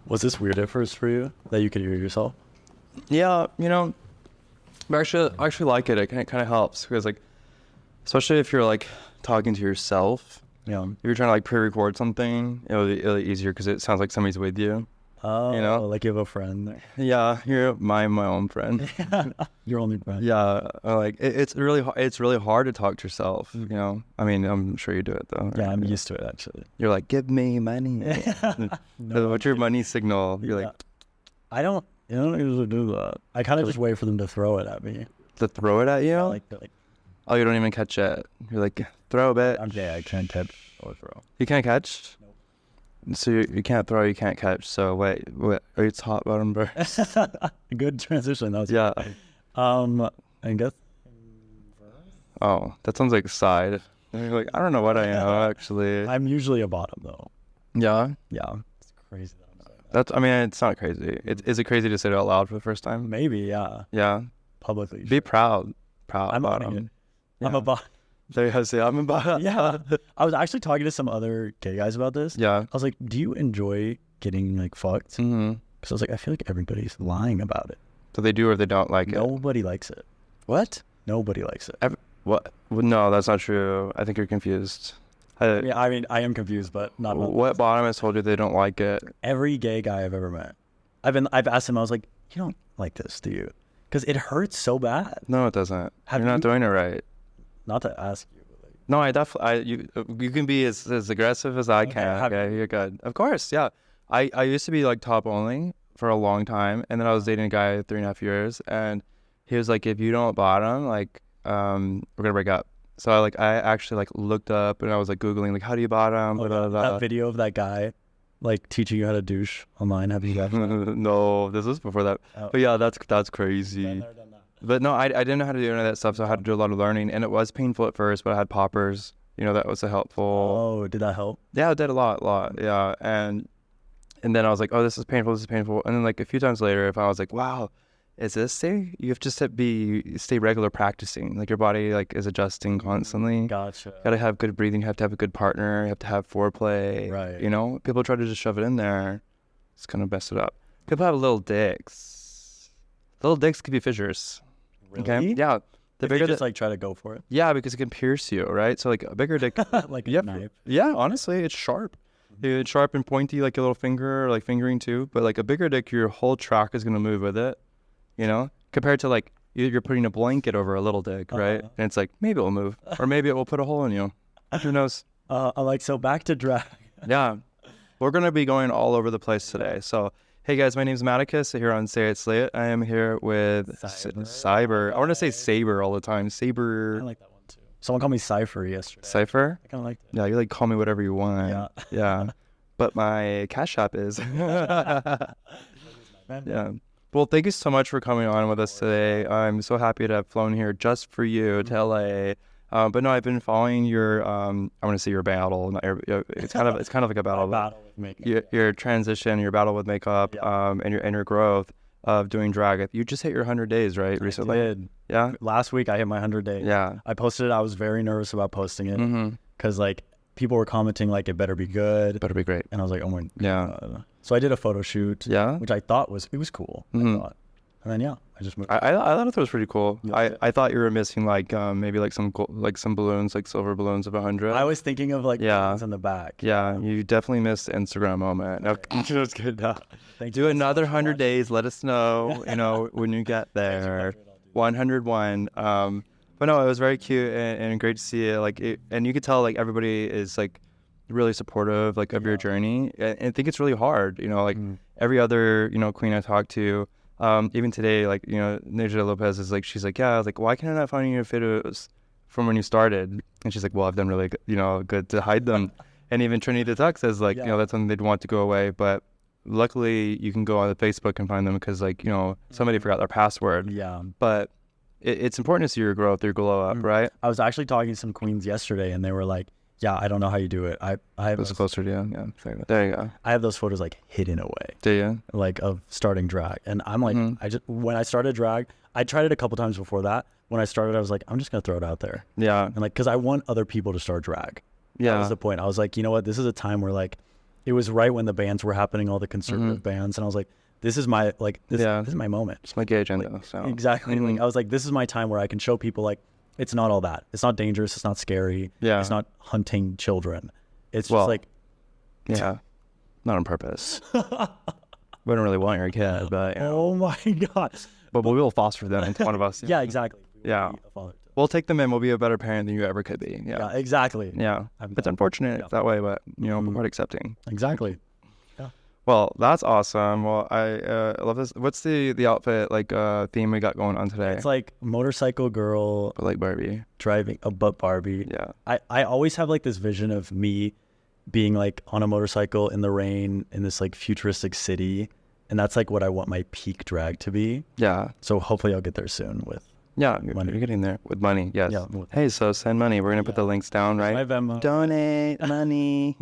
Was this weird at first for you that you could hear yourself? Yeah, I actually like it. It kind of helps because like, especially if you're like talking to yourself. Yeah. If you're trying to like pre-record something, it'll be easier because it sounds like somebody's with you. Oh, like you have a friend there. Yeah, you're my own friend. Your only friend. Yeah, like it's really hard to talk to yourself. I mean, I'm sure you do it though. Yeah, right? I'm used to it actually. You're like, give me money. No, What's your money signal? You're like, I don't usually do that. I kind of just wait for them to throw it at me. to throw it at you? Like, Oh, you don't even catch it. You're like, throw a bit. I can't catch or throw. You can't catch? Nope. So you can't throw, you can't catch. So wait, are you top, bottom, burst? Good transition. That was Yeah. I guess. Oh, that sounds like side. You're like, I don't know what I am actually. I'm usually a bottom though. Yeah. Yeah. It's crazy that I'm saying that. That's. I mean, it's not crazy. Is it crazy to say it out loud for the first time? Maybe, yeah. Yeah. Publicly. Be proud. I'm bottom. owning it. Yeah. I'm a bottom. There you go. Say I'm a bottom. Yeah. I was actually talking to some other gay guys about this. Yeah. I was like, do you enjoy getting like fucked? Mm-hmm. Because I was like, I feel like everybody's lying about it. So they do or they don't like it. Nobody likes it. What? Nobody likes it. What? Well, no, that's not true. I think you're confused. Yeah, I mean, I am confused, but not. What bottom has told you they don't like it? Every gay guy I've ever met, I've asked him. I was like, you don't like this, do you? Because it hurts so bad. No, it doesn't. Have You're not you- doing it right. Not to ask you. But like, No, I definitely. You can be as aggressive as I can. have Okay, you're good. Of course, yeah. I used to be like top only for a long time, and then I was dating a guy 3.5 years, and he was like, if you don't bottom, like, we're gonna break up. So I actually like looked up and I was like Googling like, how do you bottom? Blah, blah, blah. that video of that guy, like teaching you how to douche online. Have you guys? No, this was before that. Oh. But yeah, that's crazy. Never done that. But no, I didn't know how to do any of that stuff, so I had to do a lot of learning, and it was painful at first, but I had poppers. That was a helpful. Oh, did that help? Yeah, it did a lot, yeah. And then I was like, oh, this is painful, and then like a few times later, if I was like, wow, is this safe? You have just to stay regular practicing. Like your body like is adjusting constantly. Gotcha. You gotta have good breathing. You have to have a good partner. You have to have foreplay. Right. People try to just shove it in there. It's gonna mess it up. People have little dicks. Little dicks can be fissures. Really? Okay. Yeah. The If bigger they just like try to go for it, yeah, because it can pierce you, right? So like a bigger dick. like a Yep. knife. Yeah, honestly, it's sharp. It's sharp and pointy like a little finger, or like fingering too. But like a bigger dick, your whole track is gonna move with it. Compared to like you're putting a blanket over a little dick, right? And it's like maybe it'll move, or maybe it will put a hole in you. Who knows? So back to drag. Yeah, we're gonna be going all over the place today. So hey guys, my name's Matticus here on Say It Slay It. I am here with Syber. I want to say Saber all the time. Saber. I like that one too. Someone called me Cypher yesterday. Cypher. I kind of liked it. Yeah, you like call me whatever you want. Yeah. Yeah. But my Cash App is. Yeah. Well, thank you so much for coming on with us today. I'm so happy to have flown here just for you to LA. But no, I've been following your I want to say your battle. It's kind of like a battle. Battle with makeup. Your transition, your battle with makeup, and your because of doing drag. You just hit your 100 days, right? Recently. I did. Yeah. Last week I hit my 100 days. Yeah. I posted it. I was very nervous about posting it Mm-hmm. because like people were commenting like it better be good, Better be great. and I was like, oh my Yeah. god. So I did a photo shoot. Yeah. Which I thought was cool. Mhm. I thought, and then I just moved. I thought it was pretty cool. Yeah. I thought you were missing like maybe like some some balloons, like silver balloons of 100. I was thinking of like Yeah. things in the back. Yeah, you definitely missed the Instagram moment. No, just good. Thank Do you another so much for 100 watching. days. Let us know, when you get there. 101. But no, it was very cute and great to see it. And you could tell like everybody is like really supportive like of your journey. And I think it's really hard. Every other queen I talked to. Even today, like, Neja Lopez is like, she's like, yeah, I was like, why can I not find your photos from when you started? And she's like, well, I've done really good, good to hide them. And even Trinity the Tuck says like, that's something they'd want to go away. But luckily you can go on the Facebook and find them because like, somebody forgot their password. Yeah. But it's important to see your growth, your glow up, right? I was actually talking to some queens yesterday and they were like, yeah, I don't know how you do it. I have It's closer to you. Yeah. There you go. I have those photos like hidden away. Do you? Like of starting drag, and I'm like, when I started drag, I tried it a couple times before that. When I started, I was like, I'm just gonna throw it out there, Yeah. and like, cause I want other people to start drag. That Yeah. was the point. I was like, you know what, this is a time where like, it was right when the bans were happening, all the conservative bans, and I was like, this is my this is my moment. It's my gay agenda. So. Exactly. Like, I was like, this is my time where I can show people like it's not all that. It's not dangerous. It's not scary. Yeah. It's not hunting children. It's just like, yeah, not on purpose. We don't really want your kid, but oh my God. But we will foster them into one of us. Yeah, exactly. Yeah. We'll take them in. We'll be a better parent than you ever could be. Yeah, exactly. Yeah. It's unfortunate that way, but we're quite accepting. Exactly. Well, that's awesome. Well, I love this. What's the outfit theme we got going on today? It's like motorcycle girl, but like Barbie driving but Barbie. Yeah. I always have like this vision of me being like on a motorcycle in the rain in this like futuristic city, and that's like what I want my peak drag to be. Yeah. So hopefully I'll get there soon with. Yeah, you're getting there with money. Yes. Yeah. Hey, so send money. We're gonna put the links down, right? My Venmo. Donate money.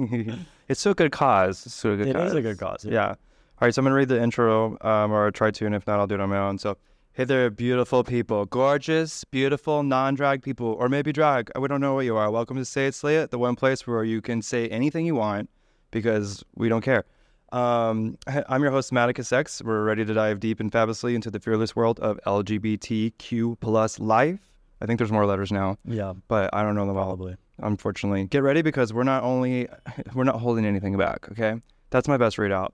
It's a good cause. It's a good cause. It is a good cause. Yeah. All right, so I'm gonna read the intro, or try to, and if not, I'll do it on my own. So, hey there, beautiful people, gorgeous, beautiful, non-drag people, or maybe drag. We don't know what you are. Welcome to Say It, Slay It, the one place where you can say anything you want because we don't care. I'm your host, MatticusX. We're ready to dive deep and fabulously into the fearless world of LGBTQ plus life. I think there's more letters now. Yeah. But I don't know them all. Probably. Unfortunately. Get ready because we're not holding anything back, okay? That's my best readout.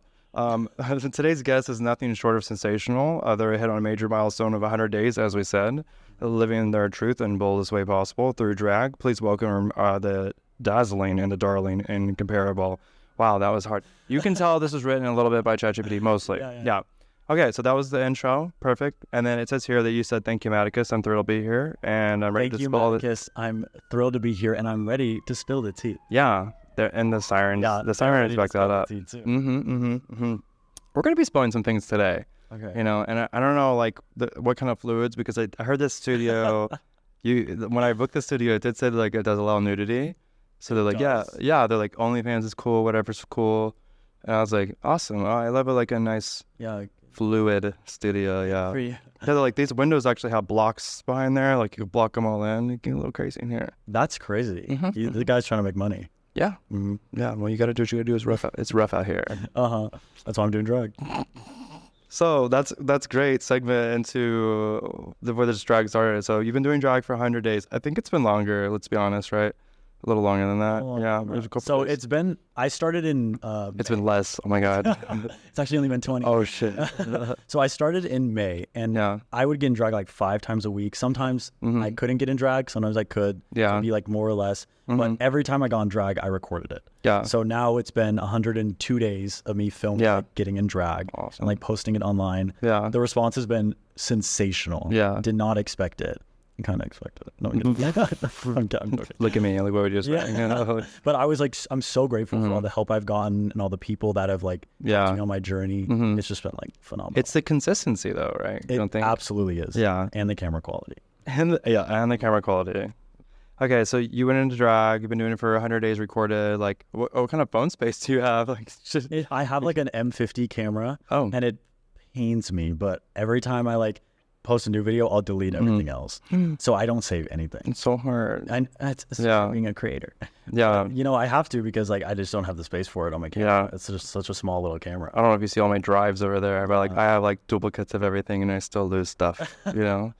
Today's guest is nothing short of sensational. They're hit on a major milestone of 100 days, as we said, living their truth in boldest way possible through drag. Please welcome the dazzling and the darling and incomparable. Wow, that was hard. You can tell this was written a little bit by ChatGPT, mostly. Yeah. Okay, so that was the intro. Perfect. And then it says here that you said, thank you, Matticus. I'm thrilled to be here, and I'm ready to spill all Matticus. I'm thrilled to be here, and I'm ready to spill the tea. Yeah, and the sirens. Yeah, the sirens back that up. We're going to be spilling some things today. Okay. And I don't know, like, what kind of fluids, because I heard this studio, when I booked the studio, it did say, like, it does allow nudity. So they're like, yeah, they're like, OnlyFans is cool, whatever's cool. And I was like, awesome. I love it, like a nice fluid studio. Yeah. They're like, these windows actually have blocks behind there. Like, you can block them all in. You get a little crazy in here. That's crazy. The guy's trying to make money. Yeah. Yeah. Well, you got to do what you got to do. It's rough out here. That's why I'm doing drag. So that's great segment into where this drag started. So you've been doing drag for 100 days. I think it's been longer. Let's be honest, right? A little longer than that. Yeah. So days. I started in... it's been less. Oh my God. It's actually only been 20. Oh shit. So I started in May, and I would get in drag like 5 times a week. Sometimes I couldn't get in drag. Sometimes I could. Yeah. It'd be like more or less. But every time I got in drag, I recorded it. Yeah. So now it's been 102 days of me filming, like, getting in drag, and like posting it online. Yeah. The response has been sensational. Yeah. Did not expect it. Kind of expected it. No, look at me. Like, what would you expect? But I was like, I'm so grateful for all the help I've gotten and all the people that have like helped me on my journey. It's just been like phenomenal. It's the consistency though, right? You don't think? Absolutely is. Yeah. And the camera quality. And the camera quality. Okay, so you went into drag. You've been doing it for 100 days recorded. Like, what kind of phone space do you have? Like, I have like an M50 camera. Oh. And it pains me, but every time I like post a new video, I'll delete everything else. So I don't save anything. It's so hard. It's being a creator. Yeah. But, I have to because like I just don't have the space for it on my camera. Yeah. It's just such a small little camera. I don't know if you see all my drives over there, but like I have like duplicates of everything and I still lose stuff, Yeah,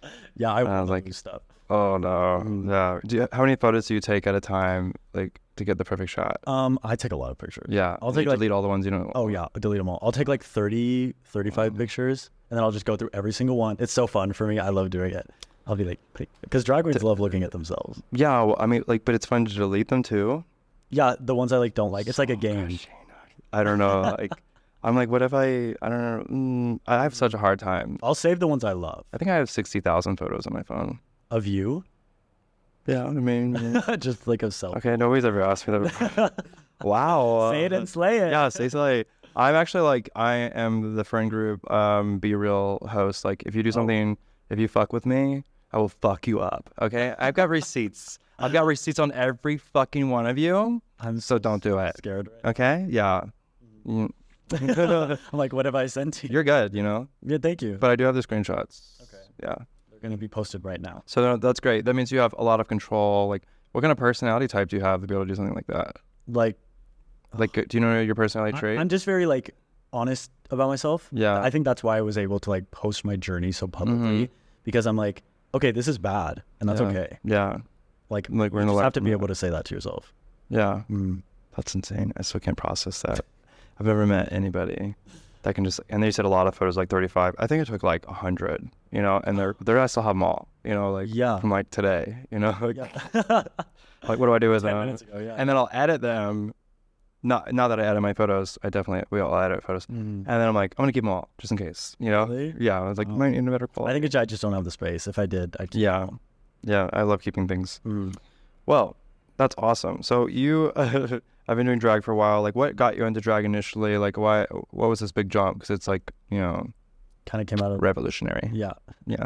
I was like, lose stuff. Oh no. Yeah. How many photos do you take at a time, like, to get the perfect shot? I take a lot of pictures. Yeah. I'll delete all the ones you don't. Oh yeah, I'll delete them all. I'll take like 30, 35 pictures, and then I'll just go through every single one. It's so fun for me. I love doing it. I'll be like, because drag queens love looking at themselves. Yeah, well, I mean, like, but it's fun to delete them too. Yeah, the ones I like don't like. It's like a game. I don't know. Like, I'm like, what if I don't know. I have such a hard time. I'll save the ones I love. I think I have 60,000 photos on my phone. Of you? Yeah, I mean, just like of self. Okay, nobody's ever asked me that. Wow. Say it and slay it. Yeah, slay. I'm actually like, I am the friend group, Be Real host. Like, if you do something, if you fuck with me, I will fuck you up. Okay, I've got receipts. I've got receipts on every fucking one of you. So don't do it. Scared. Right? Okay. Yeah. I'm like, what have I sent to you? You're good. Yeah, thank you. But I do have the screenshots. Okay. Yeah. Going to be posted right now. So that's great. That means you have a lot of control. Like, what kind of personality type do you have to be able to do something like that? Like, Like, do you know your personality trait? I'm just very like honest about myself. Yeah. I think that's why I was able to like post my journey so publicly, because I'm like, okay, this is bad, and that's okay. Yeah. Like we're you just have to be able to say that to yourself. Yeah. That's insane. I still can't process that. I've never met anybody that can just, and they said a lot of photos, like 35. I think it took like 100, you know, and I still have them all, you know, like from like today, you know, like what do I do with them? 10 minutes ago, and then I'll edit them. Not that I edit my photos. We all edit photos. And then I'm like, I'm going to keep them all just in case, you know? Really? Yeah. I was like, might need a better quality. I think I just don't have the space. If I did, I'd keep them. Yeah. I love keeping things. Well, that's awesome. So you, I've been doing drag for a while. Like, what got you into drag initially? Like, what was this big jump? Because it's like, you know, kind of came out of revolutionary. Yeah.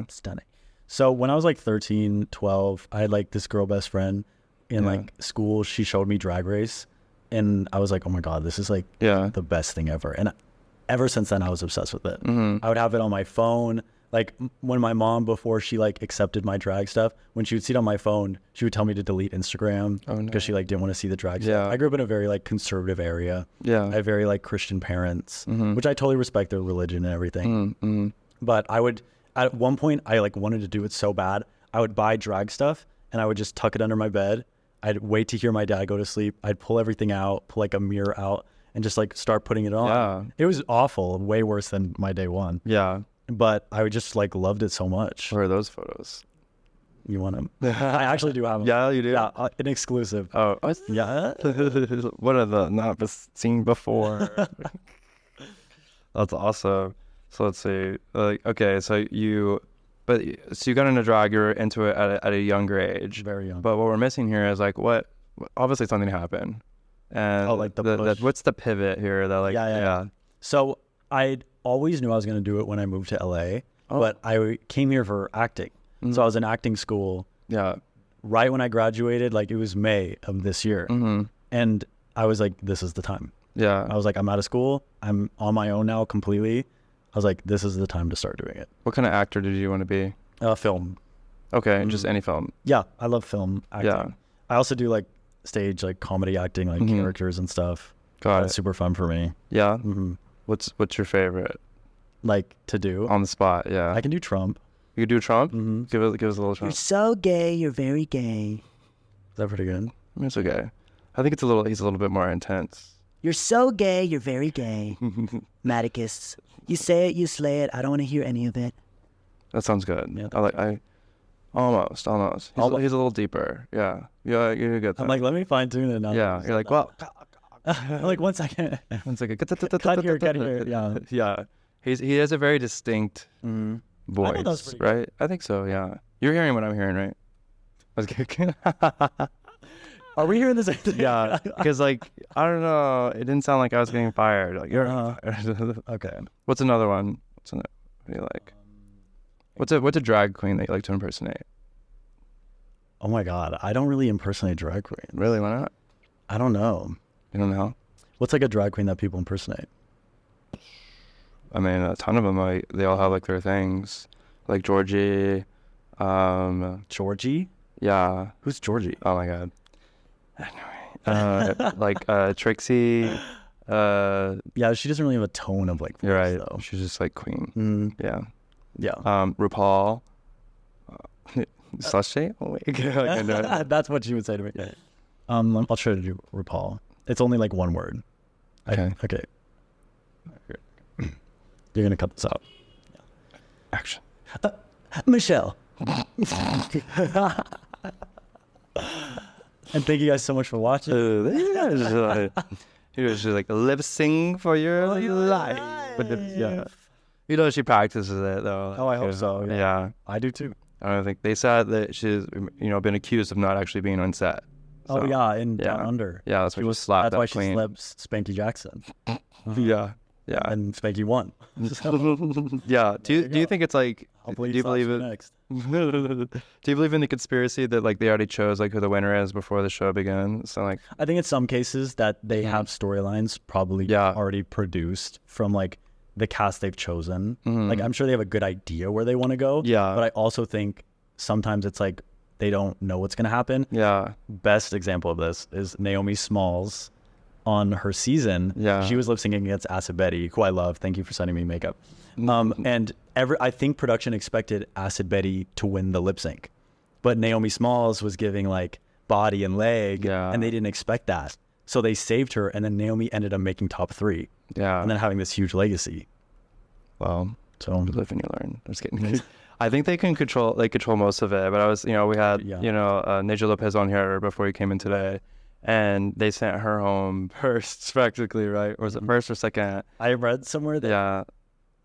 Stunning. So when I was like 13, 12, I had like this girl best friend in like school. She showed me Drag Race, and I was like, oh my God, this is like the best thing ever. And ever since then, I was obsessed with it. I would have it on my phone. Like when my mom, before she like accepted my drag stuff, when she would see it on my phone, she would tell me to delete Instagram because she like didn't want to see the drag stuff. I grew up in a very like conservative area. I had very like Christian parents, which I totally respect their religion and everything. But I would, at one point, I like wanted to do it so bad. I would buy drag stuff and I would just tuck it under my bed. I'd wait to hear my dad go to sleep. I'd pull everything out, pull like a mirror out, and just like start putting it on. It was awful, way worse than my day one. But I would just like loved it so much. Where are those photos? You want them? I actually do have them. Yeah, you do? Yeah, an exclusive. Oh, yeah. What are the not seen before? That's awesome. So let's see. Like, okay, so you got into drag. You're into it at a younger age. Very young. But what we're missing here is like what? Obviously, something happened. And like what's the pivot here? That like yeah. So I always knew I was going to do it when I moved to LA, but I came here for acting. So I was in acting school. Right when I graduated, like it was May of this year, and I was like, this is the time. I was like, I'm out of school. I'm on my own now completely. I was like, this is the time to start doing it. What kind of actor did you want to be? Film. Okay, just any film. Yeah, I love film acting. I also do like stage, like comedy acting, like characters and stuff. It's super fun for me. Yeah. What's your favorite? Like to do on the spot? Yeah, I can do Trump. You can do Trump? Give us a little Trump. You're so gay. You're very gay. Is that pretty good? It's okay. I think he's a little bit more intense. You're so gay. You're very gay. Matticus. You say it, you slay it. I don't want to hear any of it. That sounds good. Yeah, almost. He's a little deeper. Yeah, you're good. I'm like, let me fine tune it now. Yeah, you're like, well, I'm like, 1 second. 1 second. Cut here. Yeah. Yeah. He has a very distinct voice, right? I think so. Yeah. You're hearing what I'm hearing, right? Are we hearing this? Yeah, because like I don't know, it didn't sound like I was getting fired. Like you're okay. What's another one? What do you like? What's a drag queen that you like to impersonate? Oh my God, I don't really impersonate drag queen. Really? Why not? I don't know. You don't know? What's like a drag queen that people impersonate? I mean, a ton of them. Like they all have like their things, like Georgie. Georgie? Yeah. Who's Georgie? Oh my God. Like Trixie. Yeah, she doesn't really have a tone of like. You're right. Though. She's just like queen. Yeah. RuPaul. Slushy. Oh wait. That's what she would say to me. Yeah. I'll try to do RuPaul. It's only like one word. Okay. Okay. You're gonna cut this out. Yeah. Action. Michelle. And thank you guys so much for watching. You're just like lip sync for your life. But yeah. You know she practices it though. Oh, I hope so. Yeah. I do too. I don't think they said that she's been accused of not actually being on set. So, Down Under. Yeah, that's why she slapped. That's why she slapped Spanky Jackson. Yeah. And Spanky won. Yeah. Do you think it's like? Do you believe it? Next. Do you believe in the conspiracy that like they already chose like who the winner is before the show begins? So like, I think in some cases that they have storylines probably already produced from like the cast they've chosen. Like I'm sure they have a good idea where they want to go. Yeah. But I also think sometimes it's like they don't know what's gonna happen. Yeah. Best example of this is Naomi Smalls on her season, she was lip syncing against Acid Betty, who I love. Thank you for sending me makeup. And I think production expected Acid Betty to win the lip sync, but Naomi Smalls was giving like body and leg, and they didn't expect that. So they saved her, and then Naomi ended up making top 3. And then having this huge legacy. Well, so you live and you learn. I'm just kidding. I think they control most of it. But I was, we had, Naja Lopez on here before he came in today, and they sent her home first, practically, right? Or was it first or second? I read somewhere that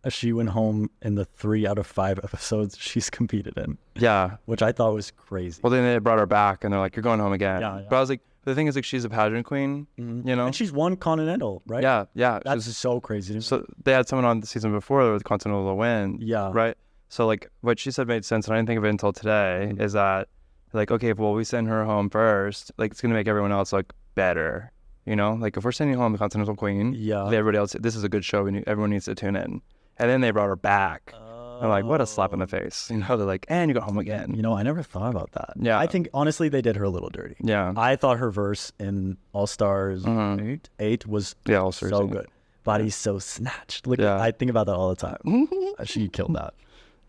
she went home in the 3 out of 5 episodes she's competed in. Yeah. Which I thought was crazy. Well, then they brought her back, and they're like, you're going home again. But I was like, the thing is, like, she's a pageant queen, And she's won Continental, right? Yeah. That's so crazy. So they had someone on the season before with Continental to win. Yeah. Right? So, like, what she said made sense, and I didn't think of it until today, is that, like, okay, well, we send her home first, like, it's going to make everyone else look better, Like, if we're sending home the Continental Queen, everybody else, this is a good show, everyone needs to tune in. And then they brought her back. I'm like, what a slap in the face. They're like, and you go home again. I never thought about that. Yeah. I think, honestly, they did her a little dirty. Yeah. I thought her verse in All Stars 8 was so good. Body's so snatched. Like, I think about that all the time. She killed that.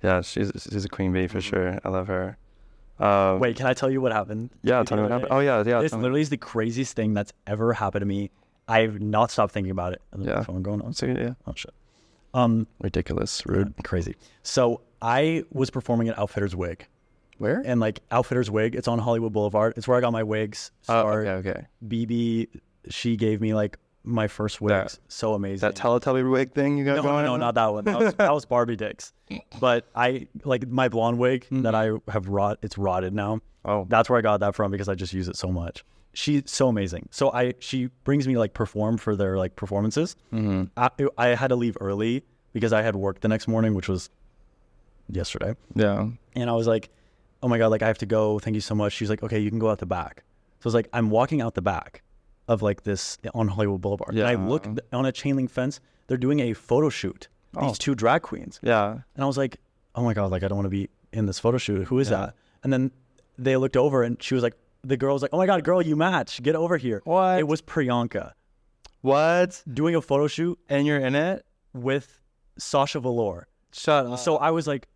Yeah, she's a queen bee for sure. I love her. Wait, can I tell you what happened? Yeah, tell me what happened. Oh, yeah. This literally is the craziest thing that's ever happened to me. I've not stopped thinking about it. Phone going on. So, yeah. Oh, shit. Ridiculous, rude, crazy. So I was performing at Outfitters Wig. Where? And like Outfitters Wig, it's on Hollywood Boulevard. It's where I got my wigs. Okay. BB, she gave me like my first wigs. So amazing. That Teletubby wig thing you got going on? No, not that one. That was Barbie dicks. But I like my blonde wig that I have it's rotted now. Oh. That's where I got that from because I just use it so much. She's so amazing. So she brings me like perform for their like performances. I had to leave early because I had work the next morning, which was yesterday. Yeah. And I was like, oh my God, like I have to go. Thank you so much. She's like, okay, you can go out the back. So I was like, I'm walking out the back of like this on Hollywood Boulevard. Yeah. And I look on a chain link fence. They're doing a photo shoot. These 2 drag queens. Yeah. And I was like, oh my God, like I don't want to be in this photo shoot. Who is that? And then they looked over and she was like, the girl was like, oh my God, girl, you match. Get over here. What? It was Priyanka. What? Doing a photo shoot. And you're in it? With Sasha Velour. Shut up. So I was like,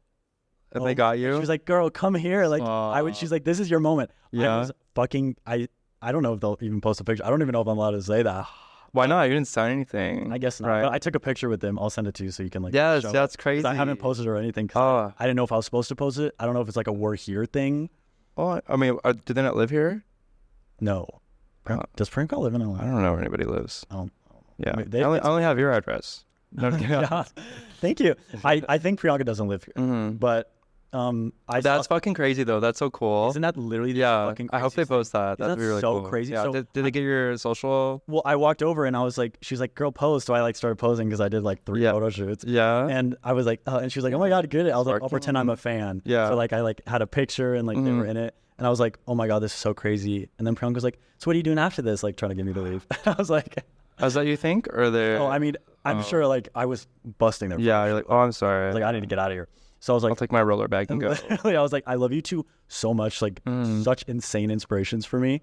and they got you? She was like, girl, come here. Like, she's like, this is your moment. Yeah. I was fucking, I don't know if they'll even post a picture. I don't even know if I'm allowed to say that. Why not? You didn't sign anything. I guess not. Right. But I took a picture with them. I'll send it to you so you can like. Yes, show that's it. crazy. I haven't posted or anything. I didn't know if I was supposed to post it. I don't know if it's like a we're here thing. Oh, I mean, do they not live here? No. Does Priyanka live in LA? I don't know where anybody lives. Oh. Yeah. I only have your address. No, yeah. Thank you. I think Priyanka doesn't live here, but that's fucking crazy though. That's so cool. Isn't that literally fucking crazy? I hope they post that. That'd be really so cool. Crazy. Yeah. So did they get your social? Well, I walked over and I was like, she's like, girl, pose. So I like started posing because I did like 3 photo shoots. Yeah. And I was like, and she was like, oh my God, good. I was like, I'll pretend I'm a fan. Yeah. So like I like had a picture and like they were in it. And I was like, oh my God, this is so crazy. And then Priyanka was like, so what are you doing after this? Like trying to get me to leave. I was like, is that you think? Or they're... Oh, I mean, I'm sure like I was busting their Yeah, you're like, oh, I'm sorry. I was like, I need to get out of here. So I was like, I'll take my roller bag and go. I was like, I love you two so much. Like such insane inspirations for me.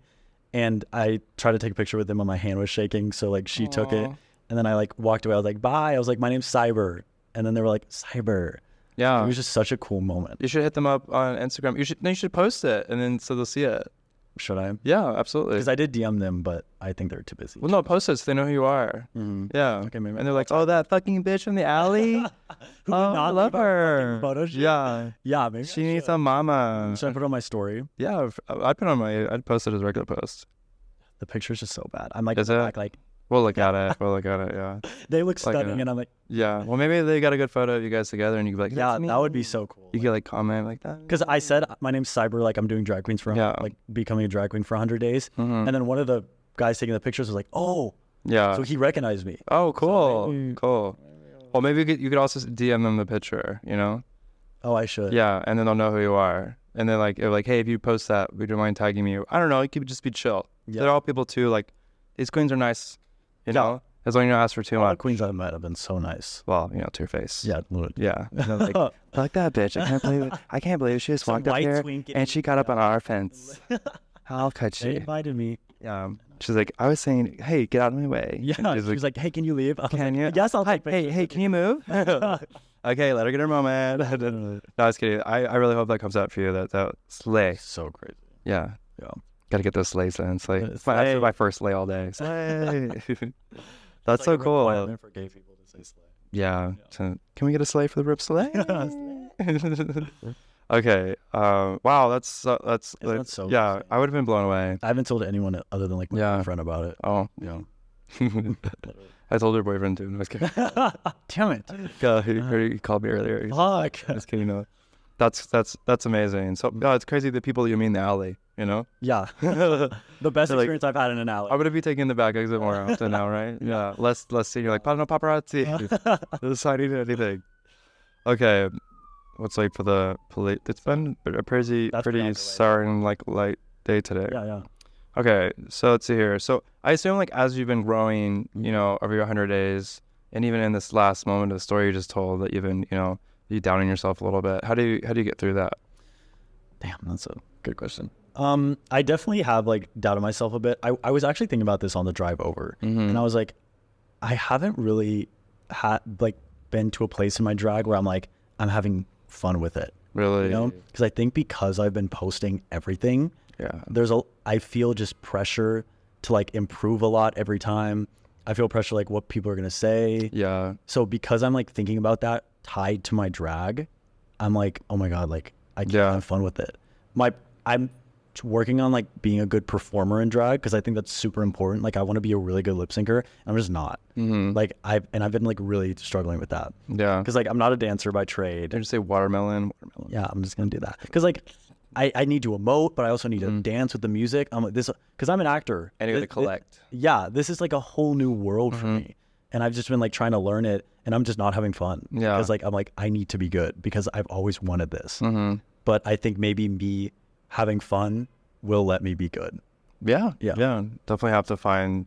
And I tried to take a picture with them and my hand was shaking. So like she took it and then I like walked away. I was like, bye. I was like, my name's Syber. And then they were like, Syber. Yeah. It was just such a cool moment. You should hit them up on Instagram. You should post it and then so they'll see it. Should I? Yeah, absolutely. Because I did DM them, but I think they're too busy. Well, no, post it so they know who you are. Yeah. Okay, maybe. And they're like, oh, that fucking bitch from the alley? Who I love her. Photos? Yeah. Yeah, maybe she needs a mama. Should I put it on my story? Yeah, I'd post it as a regular post. The picture's just so bad. I'm like, is it? Like we'll look at it. Yeah. They look stunning, and I'm like, yeah. Well, maybe they got a good photo of you guys together, and you can be like, yeah, that would be so cool. You could like comment like that. Because I said my name's Syber, like I'm doing drag queens for like becoming a drag queen for 100 days, and then one of the guys taking the pictures was like, oh, yeah. So he recognized me. Oh, cool, so maybe, cool. Well, maybe you could also DM them the picture, you know? Oh, I should. Yeah, and then they'll know who you are. And then like, hey, if you post that, would you mind tagging me? I don't know. You could just be chill. Yeah. They're all people too. Like, these queens are nice, you know? As long as you don't ask for too much. The queens I met have been so nice. Well, you know, to your face. Yeah. Yeah. Like, fuck that bitch. I can't believe she just walked up here and she got up on our fence. How could she? They invited me. Yeah. She's like, I was saying, hey, get out of my way. Yeah. She's like, hey, can you leave? Can you? Yes, I'll take Hey, can you move? Okay, let her get her moment. No, I was kidding. I really hope that comes out for you. That slay. So crazy. Yeah. Yeah. Gotta get those slays in. Slay. That's my first slay all day. Slay. That's so cool. For gay people to say slay. Yeah. So, can we get a slay for the rip slay? Okay. Wow. That's so yeah. crazy. I would have been blown away. I haven't told anyone other than like my friend about it. Oh. Yeah. I told her boyfriend too. No, I was kidding. Damn it. He called me earlier. Fuck. I was kidding. No. That's amazing. So it's crazy the people you meet in the alley, you know? Yeah. The best experience I've had in an alley. I'm gonna be taking the back exit more often now, right? Yeah. Less see. You're like, no paparazzi. Deciding anything. Okay. What's like for the police? It's been a pretty sour and like light day today. Yeah. Okay. So let's see here. So I assume like as you've been growing, you know, over your 100 days, and even in this last moment of the story you just told, that you've been, you know, you downing yourself a little bit. How do you get through that? Damn, that's a good question. I definitely have like doubted myself a bit. I was actually thinking about this on the drive over, and I was like, I haven't really been to a place in my drag where I'm like, I'm having fun with it. Really? You know, because I think because I've been posting everything, I feel just pressure to like improve a lot every time. I feel pressure like what people are gonna say. Yeah. So because I'm like thinking about that tied to my drag, I'm like, oh my god, like I can't have fun with it. I'm working on like being a good performer in drag because I think that's super important. Like I want to be a really good lip syncer, and I'm just not. Like I've been like really struggling with that. Yeah. Because like I'm not a dancer by trade. Did you say watermelon? Yeah, I'm just gonna do that because like I need to emote, but I also need to dance with the music. I'm like this because I'm an actor. And you got to collect. This is like a whole new world for me, and I've just been like trying to learn it, and I'm just not having fun. Yeah. Because like I'm like I need to be good because I've always wanted this. But I think maybe me having fun will let me be good. Yeah. Definitely have to find,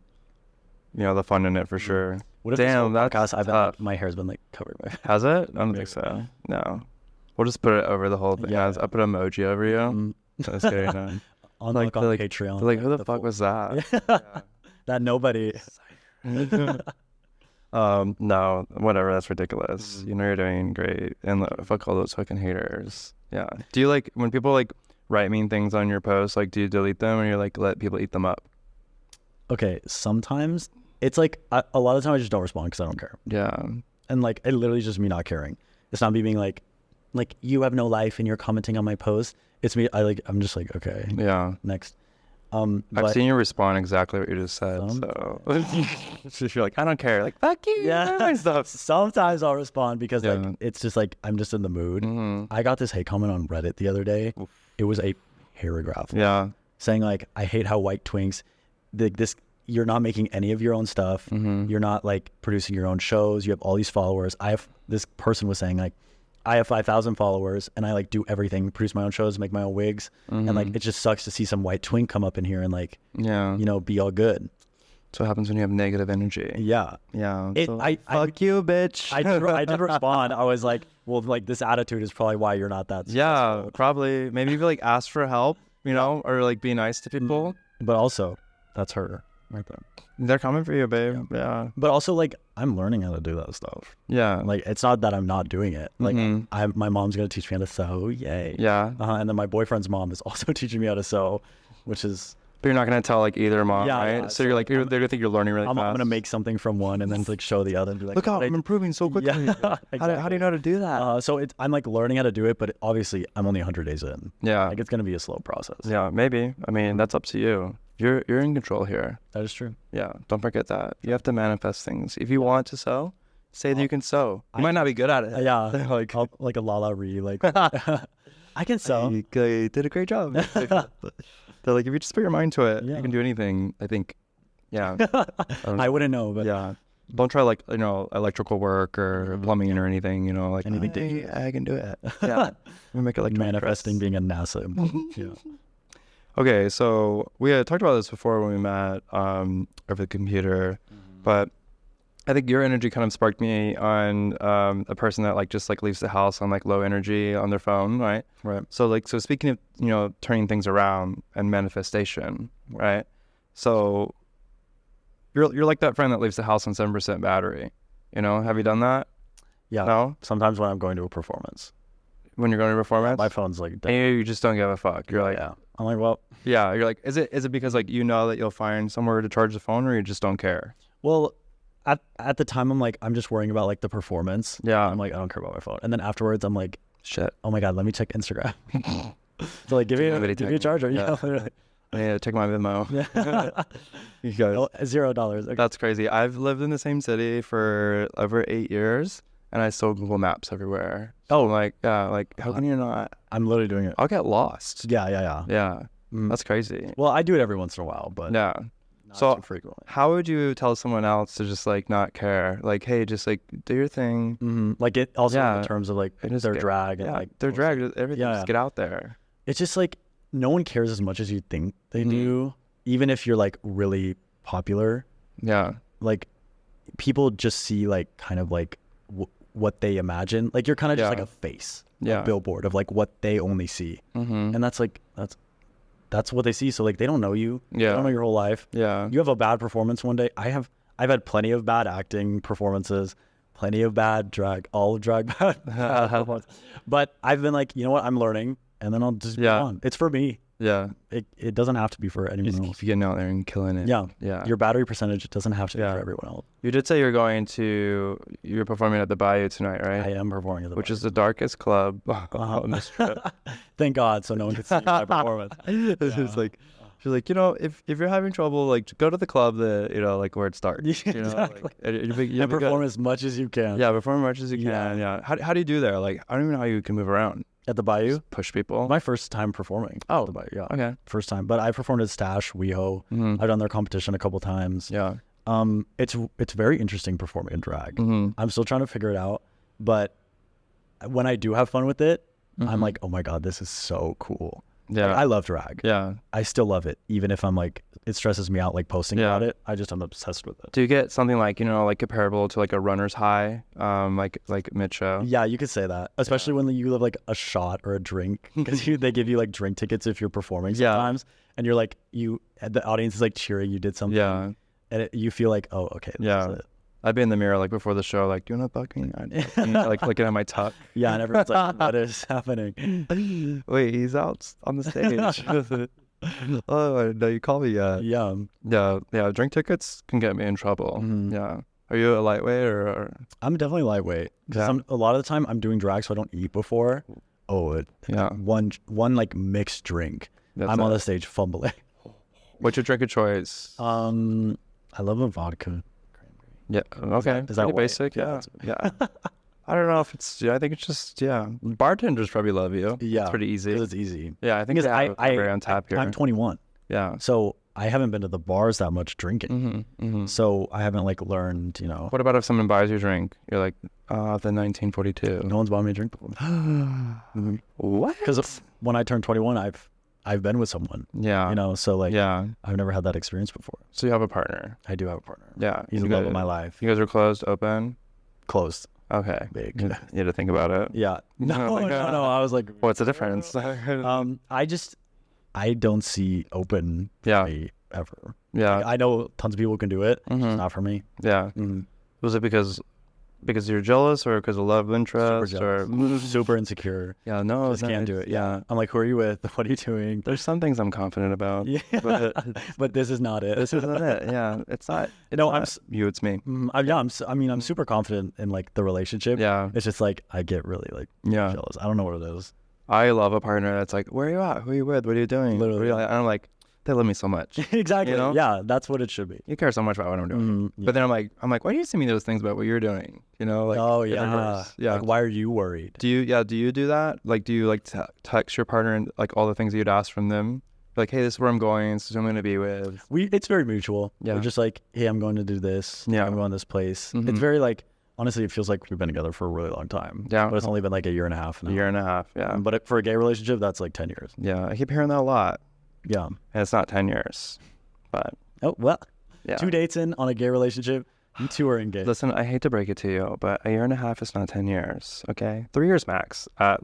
you know, the fun in it for sure. What if that's tough. My hair's been like covered by. Has it? I don't think so. No. We'll just put it over the whole thing. Yeah. I'll put an emoji over you. That's scary. On like on Patreon. Like who the fuck was that? That nobody. No, whatever. That's ridiculous. You know you're doing great, and fuck all those fucking haters. Yeah. Do you like when people like write mean things on your posts? Like, do you delete them, or you like let people eat them up? Okay, sometimes it's like a lot of the time I just don't respond because I don't care. Yeah. And like it literally is just me not caring. It's not me being like you have no life and you're commenting on my post. It's me. I'm just like okay. Yeah. Next. I've seen you respond exactly what you just said. So you're like, I don't care. Like, fuck you. Yeah. Stuff. Sometimes I'll respond because like it's just like I'm just in the mood. I got this hate comment on Reddit the other day. Oof. It was a paragraph. Yeah. Saying like, I hate how white twinks, you're not making any of your own stuff. You're not like producing your own shows. You have all these followers. This person was saying like, I have 5,000 followers and I like do everything, produce my own shows, make my own wigs. And like, it just sucks to see some white twink come up in here and like, you know, be all good. That's what happens when you have negative energy. Yeah. Yeah. Fuck you, bitch. I did respond. I was like, well, like this attitude is probably why you're not that successful. Yeah, probably. Maybe you like ask for help, you know, or like be nice to people. But also, that's her right there. They're coming for you, babe. Yeah. But also, like, I'm learning how to do that stuff. Yeah. Like, it's not that I'm not doing it. Like, my mom's going to teach me how to sew. Yay. Yeah. And then my boyfriend's mom is also teaching me how to sew, which is... But you're not going to tell, like, either mom, right? Yeah, so you're like, they're going to think you're learning really fast. I'm going to make something from one and then, like, show the other and be like... Look how I'm improving so quickly. Yeah, exactly. How do you know how to do that? So I'm, like, learning how to do it, but obviously, I'm only 100 days in. Yeah. Like, it's going to be a slow process. Yeah, maybe. I mean, that's up to you. You're in control here. That is true. Yeah, don't forget that. You have to manifest things. If you want to sew, say that you can sew. You might not be good at it. Yeah, like a Lala Ree. Like I can sew. You did a great job. They're like, if you just put your mind to it, you can do anything. I think. Yeah. I wouldn't know, but yeah. Don't try like, you know, electrical work or plumbing or anything. You know, like anything. I can do it. Yeah. We make it like manifesting being a NASA. Yeah. Okay, so we had talked about this before when we met over the computer, but I think your energy kind of sparked me on a person that like just like leaves the house on like low energy on their phone, right? Right. So speaking of, you know, turning things around and manifestation, right? So You're like that friend that leaves the house on 7% battery. You know, have you done that? Yeah. No? Sometimes when I'm going to a performance. When you're going to a performance? My phone's like... And you just don't give a fuck. You're like... Yeah. I'm like, well... Yeah, you're like, is it because like you know that you'll find somewhere to charge the phone, or you just don't care? Well, at the time, I'm like, I'm just worrying about like the performance. Yeah. I'm like, I don't care about my phone. And then afterwards, I'm like, shit. Oh my God, let me check Instagram. So like, give me a charger. Yeah. Literally. I need to take my Venmo. Yeah. You guys. $0. Okay. That's crazy. I've lived in the same city for over 8 years, and I still Google Maps everywhere. So I'm like, yeah, like how can you not? I'm literally doing it. I'll get lost. Yeah. That's crazy. Well, I do it every once in a while, but yeah. not so too frequently. How would you tell someone else to just like not care? Like, hey, just like do your thing. Mm-hmm. Like it also in terms of like their drag and like their drag, everything. Just get out there. It's just like no one cares as much as you think they do, even if you're like really popular. Yeah. Like people just see like kind of like what they imagine. Like you're kind of just like a face, a billboard of like what they only see, and that's like that's what they see. So like they don't know you. Yeah. They don't know your whole life. Yeah. You have a bad performance one day. I've had plenty of bad acting performances, plenty of bad drag, all drag bad. But I've been like, you know what? I'm learning, and then I'll just go on. It's for me. Yeah. It doesn't have to be for anyone else. If you're getting out there and killing it. Yeah. Yeah. Your battery percentage doesn't have to be for everyone else. You did say you're performing at the Bayou tonight, right? I am performing at the Bayou. Which is the darkest club on this trip. Thank God, so no one can see my performance. It's like, she's like, you know, if you're having trouble, like go to the club that, you know, like where it starts. You know, exactly. Like, and perform as much as you can. Yeah, perform as much as you can. Yeah. How do you do there? Like, I don't even know how you can move around. At the Bayou? Just push people? My first time performing. At the Bayou, yeah. Okay. First time. But I performed at Stash, WeHo. I've done their competition a couple times. Yeah. It's very interesting performing in drag. I'm still trying to figure it out. But when I do have fun with it, I'm like, oh my God, this is so cool. Yeah. Like, I love drag. Yeah. I still love it. Even if I'm like, it stresses me out like posting about it. I'm obsessed with it. Do you get something like, you know, like comparable to like a runner's high, like mid-show? Yeah, you could say that. Especially when you live like a shot or a drink, because they give you like drink tickets if you're performing sometimes. And you're like, the audience is like cheering you did something. Yeah. And you feel like, oh, okay. That's it. I'd be in the mirror like before the show, like, do you want to fuck me? Like looking at my tuck. Yeah, and everyone's like, what is happening? Wait, he's out on the stage. Oh, no, you call me yet. Yeah. Drink tickets can get me in trouble. Yeah. Are you a lightweight or? I'm definitely lightweight. Because a lot of the time I'm doing drag, so I don't eat before. One like mixed drink. I'm on the stage fumbling. What's your drink of choice? I love a vodka. Yeah. Okay. Is that basic? Yeah. I don't know if it's. I think it's just. Bartenders probably love you. Yeah. It's pretty easy. Because it's easy. Yeah. I think it's very on tap here. I'm 21. Yeah. So I haven't been to the bars that much drinking. So I haven't like learned. You know. What about if someone buys you a drink? You're like, the 1942. No one's bought me a drink before. What? Because when I turned 21, I've been with someone. Yeah. You know, so like, I've never had that experience before. So you have a partner? I do have a partner. Yeah. He's the love of my life. You guys are closed, open? Closed. Okay. Big. You had to think about it. Yeah. No. I was like, what's the difference? I don't see open for me ever. Yeah. Like, I know tons of people can do it. It's not for me. Yeah. Was it because you're jealous or because of love interest or super insecure? Yeah, no, just can't do it. Yeah. I'm like, who are you with? What are you doing? There's some things I'm confident about. Yeah. But this is not it. This is not it. Yeah. It's not. It's me. I'm super confident in like the relationship. Yeah. It's just like I get really like jealous. I don't know what it is. I love a partner that's like, where are you at? Who are you with? What are you doing? Literally. And I'm like, they love me so much. Exactly. You know? Yeah, that's what it should be. You care so much about what I'm doing. But then I'm like, why do you send me those things about what you're doing? You know, like, yeah. Like, why are you worried? Do you do that? Like, do you like text your partner and like all the things that you'd ask from them? Like, hey, this is where I'm going. This is who I'm going to be with. It's very mutual. Yeah. We're just like, hey, I'm going to do this. Yeah. I'm going to this place. It's very like, honestly, it feels like we've been together for a really long time. Yeah. But it's only been like a year and a half now. A year and a half, yeah. But for a gay relationship, that's like 10 years. Yeah, I keep hearing that a lot. Yeah. And it's not 10 years, but. Oh, well. Yeah. 2 dates in on a gay relationship, You two are engaged. Listen, I hate to break it to you, but a year and a half is not 10 years, okay? 3 years max. 10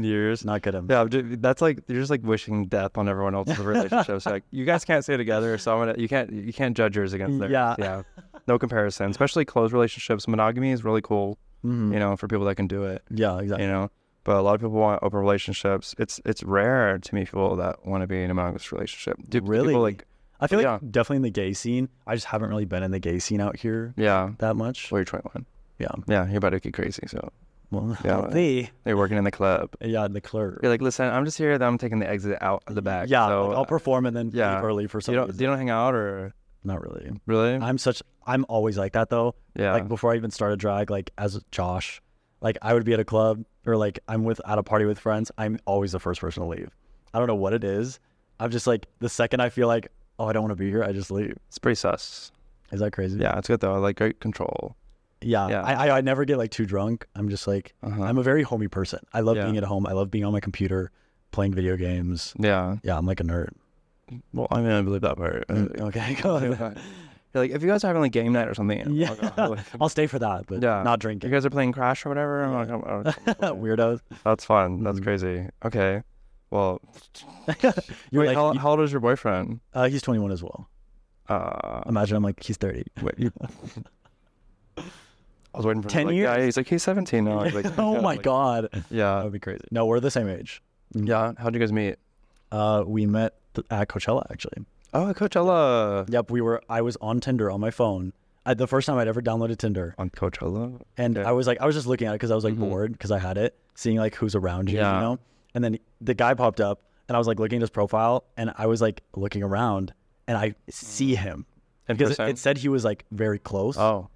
years. Not good. Yeah, that's like, you're just like wishing death on everyone else's relationship. So like, you guys can't stay together, so you can't judge yours against theirs. Yeah. No comparison, especially close relationships. Monogamy is really cool, for people that can do it. Yeah, exactly. But a lot of people want open relationships. It's rare to meet people that want to be in a monogamous relationship. Really? People I feel like definitely in the gay scene. I just haven't really been in the gay scene out here. That much. Well, you're 21. Yeah. Yeah, you're about to get crazy. So. Well, they're working in the club. Yeah, in the club. You're like, listen, I'm just here. Then I'm taking the exit out of the back. Yeah, so, like I'll perform and then leave early for some reason. You don't hang out or? Not really. Really? I'm always like that though. Yeah. Like before I even started drag, like as Josh, like I would be at a club or like at a party with friends. I'm always the first person to leave. I don't know what it is. I'm just like, the second I feel like, oh, I don't want to be here, I just leave. It's pretty sus. Is that crazy? Yeah, it's good though. I like great control. Yeah. I never get like too drunk. I'm just like, I'm a very homey person. I love being at home. I love being on my computer, playing video games. Yeah. Yeah, I'm like a nerd. Well, I mean, I believe that part. Okay, go ahead. Like, if you guys are having like game night or something, I'll stay for that, but not drinking. You guys are playing Crash or whatever. Weirdos. That's fun. That's crazy. Okay. Well, wait, how old is your boyfriend? He's 21 as well. Imagine I'm like, he's 30. Wait, I was waiting for 10 years. Yeah, he's like, he's 17 now. Like, oh my God. Yeah, that would be crazy. No, we're the same age. Yeah. How'd you guys meet? We met at Coachella actually. Oh, Coachella. Yep, I was on Tinder on my phone. The first time I'd ever downloaded Tinder. On Coachella? And I was just looking at it because I was like bored because I had it, seeing like who's around you, And then the guy popped up and I was like looking at his profile and I was like looking around and I see him. Because it said he was like very close. Oh.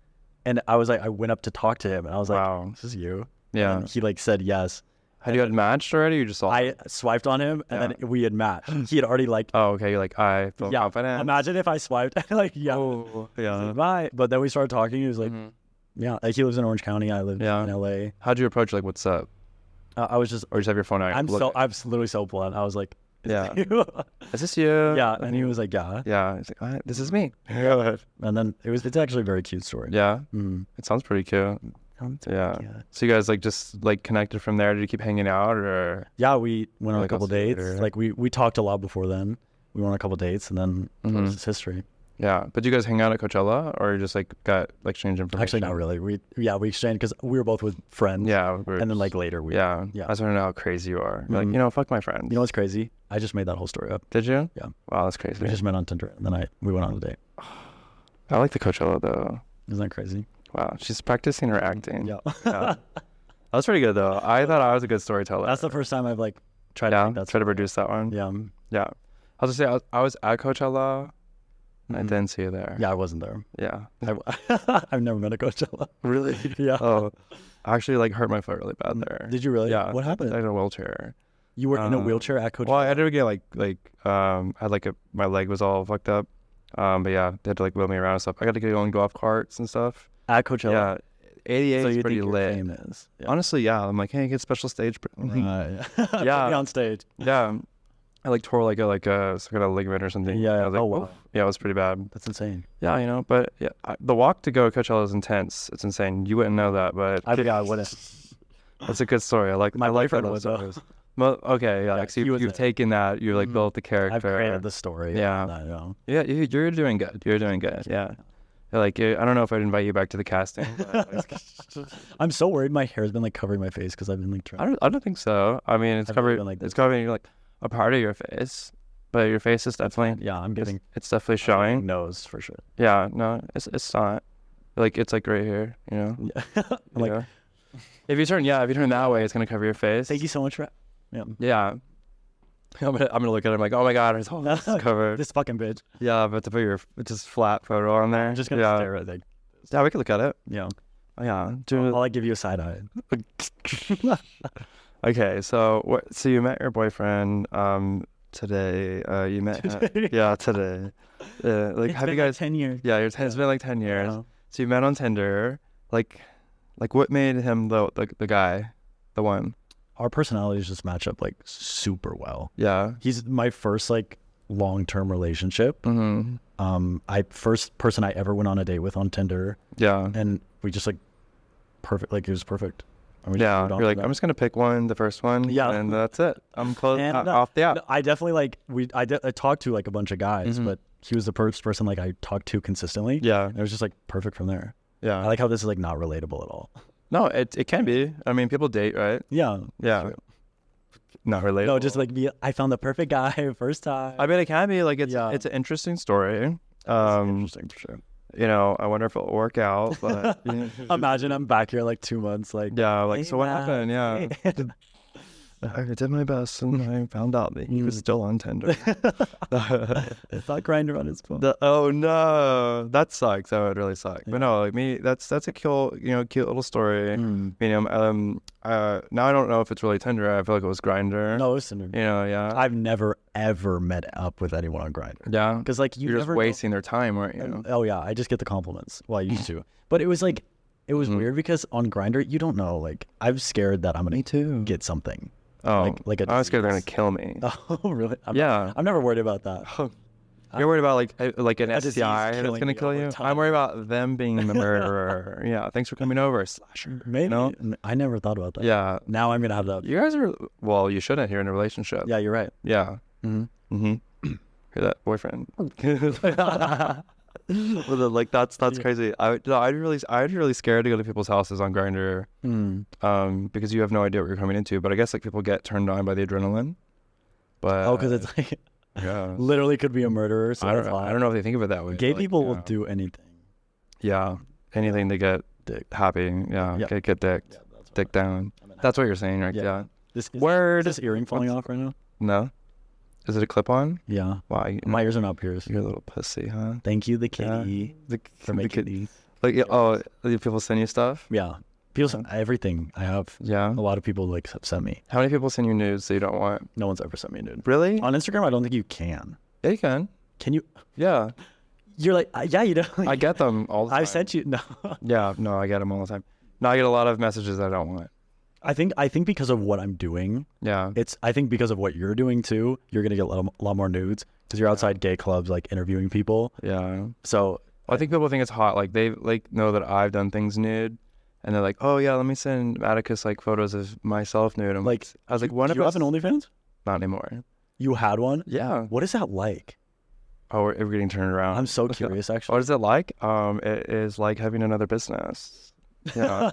And I was like, I went up to talk to him and I was like, wow, this is you. Yeah. And he like said yes. Had you had matched already? Or you just saw I swiped on him and then we had matched. He had already like. Oh, okay. You're like, I feel confident. Imagine if I swiped like, bye. But then we started talking. He was like, like he lives in Orange County. I live in LA. How'd you approach like, what's up? I was just. Or just have your phone out. I'm literally so blunt. I was like, yeah. Is this you? Yeah. And he was like, yeah. Yeah. He's like, this is me. And then it's actually a very cute story. Yeah. It sounds pretty cute. Yeah. So you guys like just like connected from there? Did you keep hanging out or? Yeah, we went on a couple dates. Like we talked a lot before then. We went on a couple dates and then it's history. Yeah. But you guys hang out at Coachella or you just like got like exchange information? Actually, not really. We exchanged because we were both with friends. Yeah. And then like later I just want to know how crazy you are. You're like, fuck my friends. You know what's crazy? I just made that whole story up. Did you? Yeah. Wow, that's crazy. We just met on Tinder and then we went on a date. I like the Coachella though. Isn't that crazy? Wow, she's practicing her acting. Yeah. That was pretty good though. I thought I was a good storyteller. That's the first time I've like tried to produce that one. Yeah. Yeah. I was just say I was at Coachella. I didn't see you there. Yeah, I wasn't there. Yeah. I've never been to Coachella. Really? Yeah. Oh, I actually like hurt my foot really bad there. Did you really? Yeah. What happened? I had a wheelchair. You were in a wheelchair at Coachella? Well, I had to get I had like my leg was all fucked up. But yeah, they had to like wheel me around and stuff. I got to get on golf carts and stuff. At Coachella? Yeah. 88 so is you pretty think lit. You're famous. Yeah. Honestly, yeah. I'm like, hey, get special stage. Yeah. On stage. Yeah. I like tore like a kind of ligament or something. Yeah. I was like, oh, wow. Yeah, it was pretty bad. That's insane. Yeah, but yeah, the walk to go Coachella is intense. It's insane. You wouldn't know that, but I wouldn't. That's a good story. I like my boyfriend was. Well, okay, yeah. So you've taken that. You like built the character. I've created the story. Yeah. Yeah, you're doing good. You're doing good. Yeah. Like, I don't know if I'd invite you back to the casting. I'm so worried. My hair's been like covering my face because I've been like trying. I don't think so. I mean, it's covering. Like it's covering like a part of your face, but your face is definitely. Yeah, I'm getting. It's definitely showing. Nose for sure. Yeah, no, it's not. Like it's like right here, you know. Yeah. Like, if you turn that way, it's gonna cover your face. Thank you so much for. Yeah. Yeah. I'm gonna look at it. I'm like, oh my god, it's all covered. This fucking bitch. Yeah, but to put your just flat photo on there. I'm just gonna stare at it. Yeah, we can look at it. Yeah. Oh, yeah. I'll like give you a side eye. Okay, so so you met your boyfriend today. You met today. Today. Like it's have been you guys? Like 10 years. Yeah, it's been like 10 years. Yeah. So you met on Tinder. Like what made him the guy, the one? Our personalities just match up like super well. Yeah. He's my first like long-term relationship. Mm-hmm. First person I ever went on a date with on Tinder. Yeah. And we just like perfect, like it was perfect. Yeah, you're like, I'm just gonna pick one, the first one, and that's it. I'm close off the app. I definitely like I talked to like a bunch of guys, but he was the first person like I talked to consistently. Yeah, and it was just like perfect from there. Yeah, I like how this is like not relatable at all. No, it can be. I mean, people date, right? Yeah, true. Not relatable. No, just like I found the perfect guy first time. I mean, it can be like it's an interesting story. Interesting for sure. You know, I wonder if it'll work out. But imagine I'm back here like 2 months, like like hey, so what happened? Yeah, I did my best, and I found out that he was still on Tinder. I thought Grindr on his phone. Oh no, that sucks. That would really suck. Yeah. But no, like me, that's a cute little story. You know, now I don't know if it's really Tinder. I feel like it was Grindr. No, it was Tinder. You know, yeah. I've never ever met up with anyone on Grindr. Yeah, because like you're just wasting their time, weren't you? Oh yeah, I just get the compliments. Well, I used to, but it was like it was weird because on Grindr you don't know. Like I'm scared that I'm gonna get something. Oh, I was scared they're gonna kill me. Oh, really? I'm never worried about that. You're worried about like an STI that's gonna kill you? I'm worried about them being the murderer. Yeah, thanks for coming over, slasher. Maybe. No? I never thought about that. Yeah. Now I'm gonna have that. You guys are you shouldn't. You're in a relationship. Yeah, you're right. Yeah. Hear that, boyfriend? Like that's crazy. I'd really scared to go to people's houses on Grindr, because you have no idea what you're coming into. But I guess like people get turned on by the adrenaline. But because it's like literally could be a murderer. So I don't know if they think of it that way. Gay people will do anything. Yeah, anything to get happy. Yeah, get dick, dick down. That's what you're saying, right? Yeah. Is this earring falling off right now? No. Is it a clip-on? Yeah. Wow. My ears are not pierced. You're a little pussy, huh? Thank you, the kitty, for making these. Like, people send you stuff? Yeah. People send everything I have. Yeah. A lot of people like have sent me. How many people send you nudes that you don't want? No one's ever sent me a nude. Really? On Instagram, I don't think you can. Yeah, you can. Can you? Yeah. You're like, yeah, you don't. I get them all the time. I've sent you. No. Yeah, no, I get them all the time. No, I get a lot of messages that I don't want. I think because of what I'm doing, I think because of what you're doing too, you're gonna get a lot more nudes because you're outside gay clubs like interviewing people. Yeah. So I think people think it's hot. Like they like know that I've done things nude, and they're like, oh yeah, let me send Matticus like photos of myself nude. I'm like, I was like, what? Do you have an OnlyFans? Not anymore. You had one? Yeah. What is that like? Oh, we're getting turned around. I'm so curious, actually. What is it like? It is like having another business. Yeah.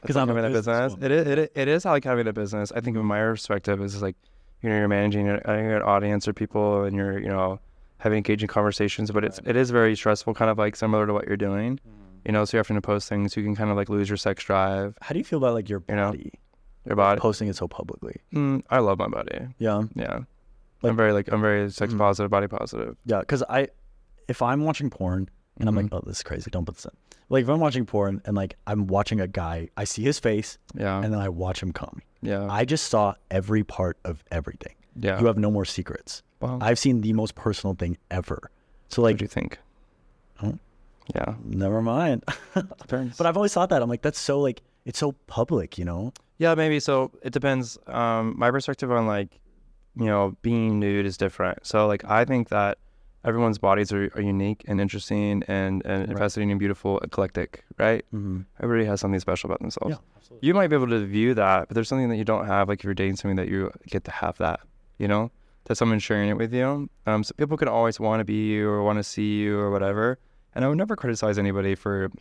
Because I'm having a business. It is like having a business. I think from my perspective is like, you're managing an audience or people, and you're having engaging conversations. But it is very stressful, kind of like similar to what you're doing. So you're having to post things. You can kind of like lose your sex drive. How do you feel about like your body? Your body posting it so publicly. I love my body. Yeah. Yeah. Like, I'm very sex positive, body positive. Yeah, because if I'm watching porn and I'm like, oh, this is crazy, don't put this in. Like if I'm watching porn and like I'm watching a guy, I see his face, and then I watch him come. Yeah, I just saw every part of everything. Yeah, you have no more secrets. Wow. I've seen the most personal thing ever. So like, what do you think? Oh, yeah, never mind. But I've always thought that I'm like, that's so like, it's so public, Yeah, maybe. So it depends. My perspective on like, being nude is different. So like, I think that everyone's bodies are unique and interesting and fascinating and beautiful, eclectic, right? Everybody has something special about themselves. Yeah, absolutely. You might be able to view that, but there's something that you don't have. Like if you're dating something that you get to have that, that someone's sharing it with you. So people could always want to be you or want to see you or whatever. And I would never criticize anybody for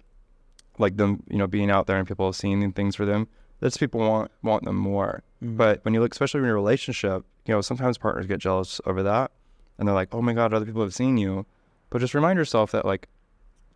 like them, being out there and people seeing things for them. That's people want them more. But when you look, especially in a relationship, sometimes partners get jealous over that. And they're like, oh my God, other people have seen you. But just remind yourself that like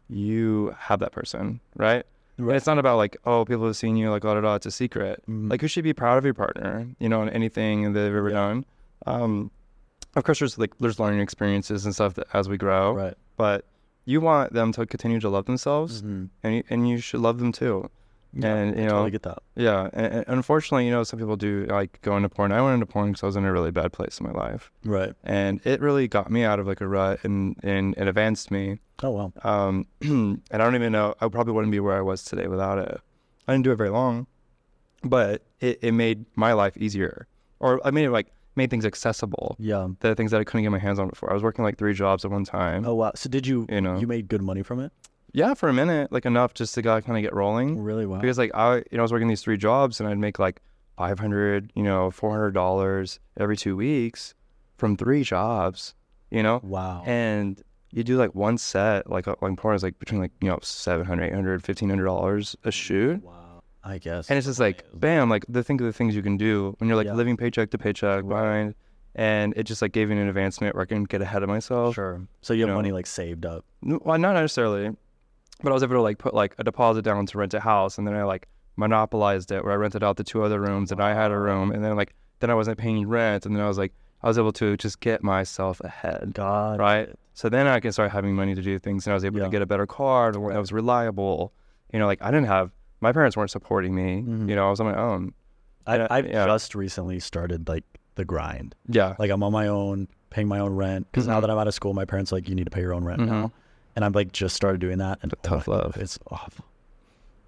you have that person, right? And it's not about like, oh, people have seen you, like, it's a secret. Like you should be proud of your partner, in anything that they've ever done. Of course, there's learning experiences and stuff that as we grow. Right. But you want them to continue to love themselves, and you should love them too. Yeah, and I totally get that. Yeah, and unfortunately, some people do like go into porn. I went into porn because I was in a really bad place in my life. Right. And it really got me out of like a rut and advanced me. Oh wow. And I don't even know. I probably wouldn't be where I was today without it. I didn't do it very long, but it made my life easier, or I made it like made things accessible. Yeah. The things that I couldn't get my hands on before. I was working like 3 jobs at one time. Oh, wow. So did you made good money from it? Yeah, for a minute, like enough just to kind of get rolling. Really? Wow. Because like I was working these 3 jobs and I'd make like $500, $400 every 2 weeks from 3 jobs, Wow. And you do like one set, like porn is like between like, $700, $800, $1,500 a shoot. Wow. I guess. And it's just like, bam, like the things you can do when you're like living paycheck to paycheck behind. And it just like gave me an advancement where I can get ahead of myself. Sure. So you have money like saved up? Well, not necessarily, but I was able to like put like a deposit down to rent a house, and then I like monopolized it where I rented out the 2 other rooms and I had a room, and then I wasn't paying rent, and then I was able to just get myself ahead. God. Right. So then I can start having money to do things, and I was able to get a better car that was reliable. Like I didn't have, my parents weren't supporting me. I was on my own. I've just recently started like the grind. Yeah. Like I'm on my own, paying my own rent. Because now that I'm out of school, my parents are like, you need to pay your own rent now. And I'm like just started doing that. And tough love. It's awful.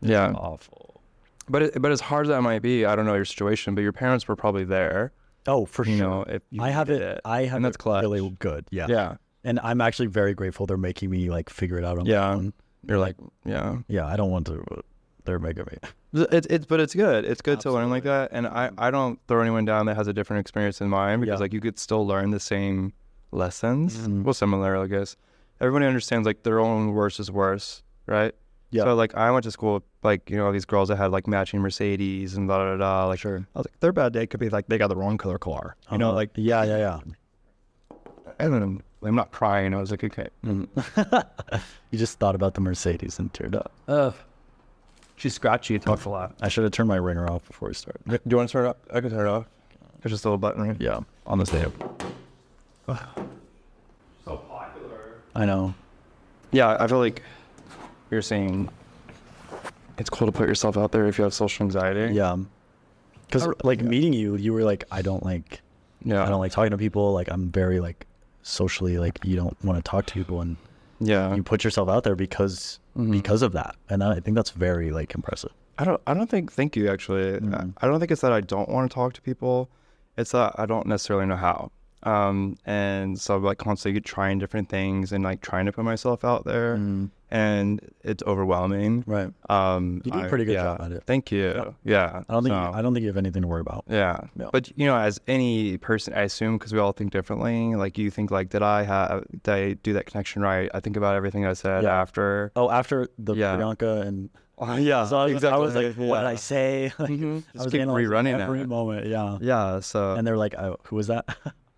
It's awful. But as hard as that might be, I don't know your situation, but your parents were probably there. Oh, for sure. If you I have it. And that's really good. Yeah. Yeah. And I'm actually very grateful they're making me like figure it out on my own. You're like, yeah. Yeah, I don't want to. They're making me. But it's good. It's good to learn like that. And I don't throw anyone down that has a different experience than mine, because like you could still learn the same lessons. Well, similar, I guess. Everybody understands like their own worst is worse, right? Yeah. So like I went to school with, like, these girls that had like matching Mercedes and blah, blah, blah. Like, sure. I was like, their bad day could be like they got the wrong color car. Like. Yeah. And then I'm not crying. I was like, okay. You just thought about the Mercedes and teared up. She's scratchy. It talks a lot. I should have turned my ringer off before we started. Do you want to turn it up? I can turn it off. There's just a little button, right? Yeah, on the stand. So popular. I know. Yeah, I feel like you're saying it's cool to put yourself out there if you have social anxiety. Yeah. Because meeting you were like, I don't like talking to people. Like I'm very like socially, like you don't want to talk to people, and you put yourself out there because of that. And I think that's very like impressive. I don't think, thank you actually. I don't think it's that I don't want to talk to people. It's that I don't necessarily know how. And so I'm like constantly trying different things and like trying to put myself out there, and it's overwhelming. Right. You do a pretty good job at it. Thank you. Yeah. I don't think you have anything to worry about. Yeah. But as any person, I assume, because we all think differently, like you think like, did I do that connection right? I think about everything I said after. Oh, after the Pvnk and. Yeah, so exactly. I was like, what did I say? Like, I was keep rerunning every moment. Yeah. Yeah. So. And they're like, oh, who was that?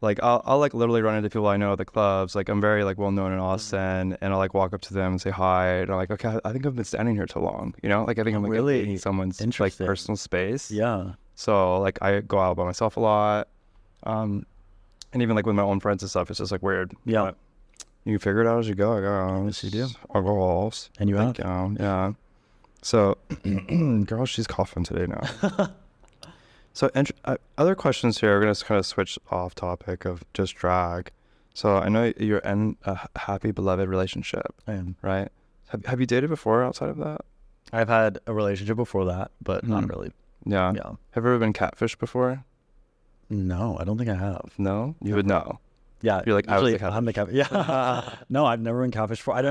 Like I'll like literally run into people I know at the clubs. Like I'm very like well known in Austin, and I'll like walk up to them and say hi, and I'm like, okay, I think I've been standing here too long. Like I think I'm like invading someone's like personal space. Yeah. So like I go out by myself a lot, and even like with my own friends and stuff, it's just like weird. Yeah. But you figure it out as you go. I go, yes, you do. I'll go off. And you have. Yeah. So, girl, she's coughing today now. So, other questions here. We're going to kind of switch off topic of just drag. So, I know you're in a happy, beloved relationship. I am. Right? Have you dated before outside of that? I've had a relationship before that, but not really. Yeah. Have you ever been catfished before? No, I don't think I have. No? You would know. Yeah. You're like, usually, I'm the catfish. Yeah. No, I've never been catfished before. I've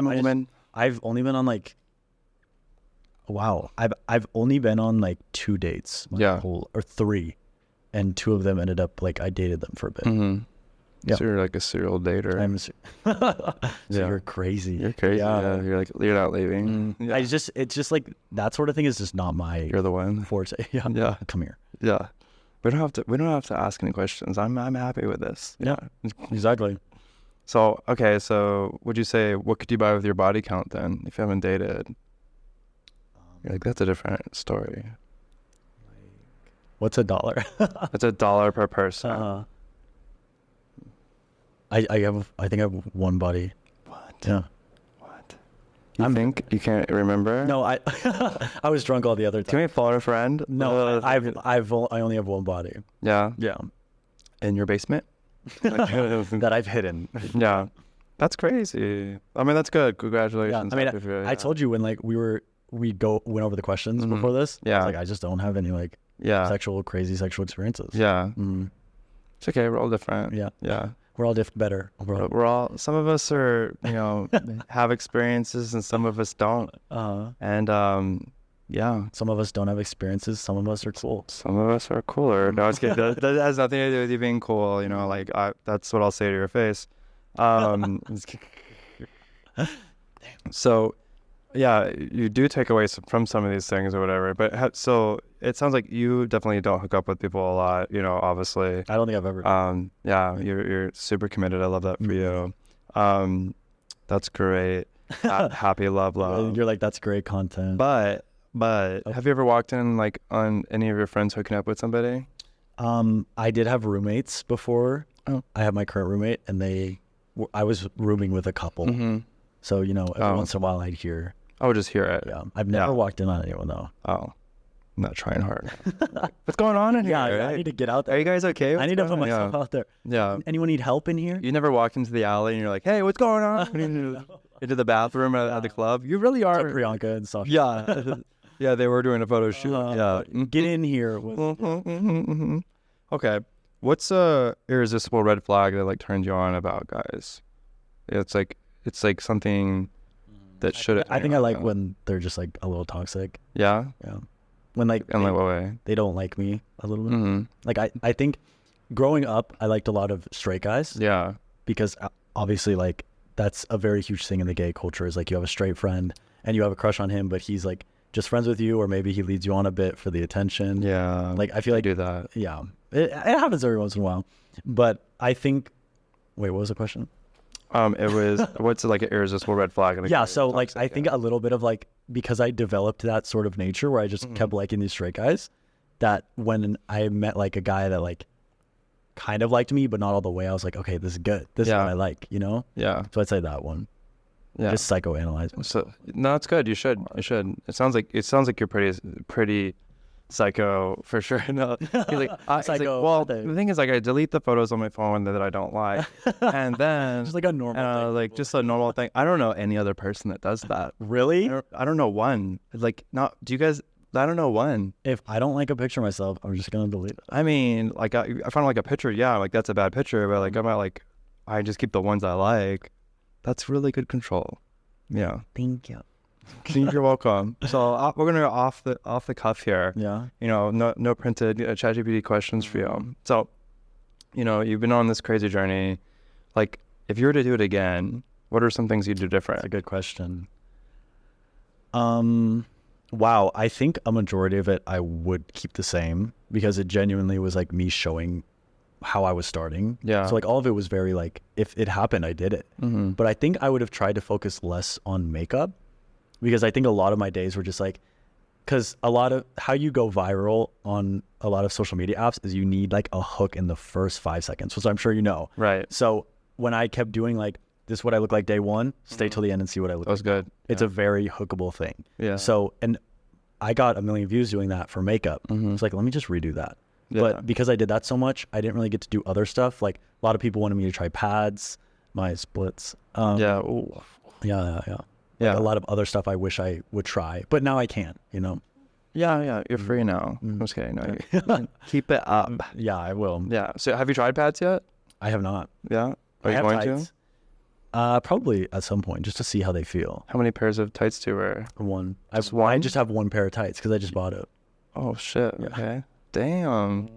only been on like, wow. I've only been on like 2 dates. Or 3. And 2 of them ended up like I dated them for a bit. Mm-hmm. Yeah. So you're like a serial dater. So you're crazy. You're crazy. Yeah. You're like, you're not leaving. Yeah. It's just like that sort of thing is just not my. You're the one. Forte. Yeah. Come here. Yeah. We don't have to ask any questions. I'm happy with this. Yeah. Exactly. So okay. So would you say what could you buy with your body count then if you haven't dated? You're like, that's a different story. What's $1? It's $1 per person. I think I have one body. What? Yeah. What? You think you can't remember? No, I was drunk all the other time. Can we phone a friend? No, I only have one body. Yeah. Yeah. In your basement? That I've hidden. Yeah. That's crazy. I mean, that's good. Congratulations. Yeah. I mean, I told you when like we went over the questions before this. Yeah. I was like, I just don't have any like crazy sexual experiences. Yeah. It's okay. We're all different. Yeah. Yeah. We're all better. We're all, some of us are, have experiences and some of us don't. And, yeah. Some of us don't have experiences. Some of us are cool. Some of us are cooler. No, it's good. That has nothing to do with you being cool. Like that's what I'll say to your face. So, yeah, you do take away from some of these things or whatever. But so it sounds like you definitely don't hook up with people a lot. Obviously. I don't think I've ever. Yeah, you're super committed. I love that for you. That's great. Happy love. You're like, that's great content. But have you ever walked in like on any of your friends hooking up with somebody? I did have roommates before. Oh. I have my current roommate, and I was rooming with a couple. Mm-hmm. So every once in a while I'd hear. I would just hear it. Yeah, I've never walked in on anyone though. Oh, I'm not trying hard. What's going on in here? Yeah, right? I need to get out there. Are you guys okay? I need to put myself out there. Yeah. Anyone need help in here? You never walk into the alley and you're like, hey, what's going on? Into the bathroom at the club. You really are. So Pvnk and Sasha. Yeah. Yeah, they were doing a photo shoot. Yeah. Get in here. Okay. What's a irresistible red flag that like turns you on about guys? It's like something that should. I think I like when they're just like a little toxic. Yeah. Yeah. When like in like what way? They don't like me a little bit. Mm-hmm. Like I think growing up I liked a lot of straight guys. Yeah. Because obviously like that's a very huge thing in the gay culture is like you have a straight friend and you have a crush on him, but he's like just friends with you, or maybe he leads you on a bit for the attention. Yeah. Like I feel like do that. Yeah. It happens every once in a while. But I think wait, what was the question? It was what's like an irresistible red flag? Yeah, so like I think a little bit of like because I developed that sort of nature where I just kept liking these straight guys, that when I met like a guy that like kind of liked me but not all the way, I was like, okay, this is good. This is what I like, Yeah. So I'd say that one. Yeah. Just psychoanalyze. So no, it's good. You should. It sounds like you're pretty psycho for sure. No, like, psycho. Well, the thing is, like, I delete the photos on my phone that I don't like, and then just like a normal, thing. Like just a normal thing. I don't know any other person that does that. Really? I don't know one. Like, not. Do you guys? I don't know one. If I don't like a picture of myself, I'm just gonna delete it. I mean, like, I found like a picture. Yeah, like that's a bad picture, but like I'm not like, I just keep the ones I like. That's really good control. Yeah. Thank you. You're welcome. So we're gonna go off the cuff here. Yeah. No printed ChatGPT questions for you. So, you've been on this crazy journey. Like, if you were to do it again, what are some things you'd do different? That's a good question. Wow. I think a majority of it I would keep the same because it genuinely was like me showing how I was starting. Yeah. So like all of it was very like, if it happened, I did it. Mm-hmm. But I think I would have tried to focus less on makeup because I think a lot of my days were just like, because a lot of how you go viral on a lot of social media apps is you need like a hook in the first 5 seconds, which I'm sure you know. Right. So when I kept doing like, this is what I look like day one, stay till the end and see what I look like. That was good. It's a very hookable thing. Yeah. So, and I got 1 million views doing that for makeup. Mm-hmm. It's like, let me just redo that. Yeah. But because I did that so much, I didn't really get to do other stuff. Like a lot of people wanted me to try pads, my splits. Yeah. Ooh. Yeah. Like a lot of other stuff I wish I would try, but now I can, Yeah. You're free now. I'm just kidding. No, keep it up. Yeah, I will. Yeah. So have you tried pads yet? I have not. Yeah. Are you going to? Probably at some point, just to see how they feel. How many pairs of tights do you wear? One. One? I just have one pair of tights because I just bought it. Oh shit. Yeah. Okay. Damn.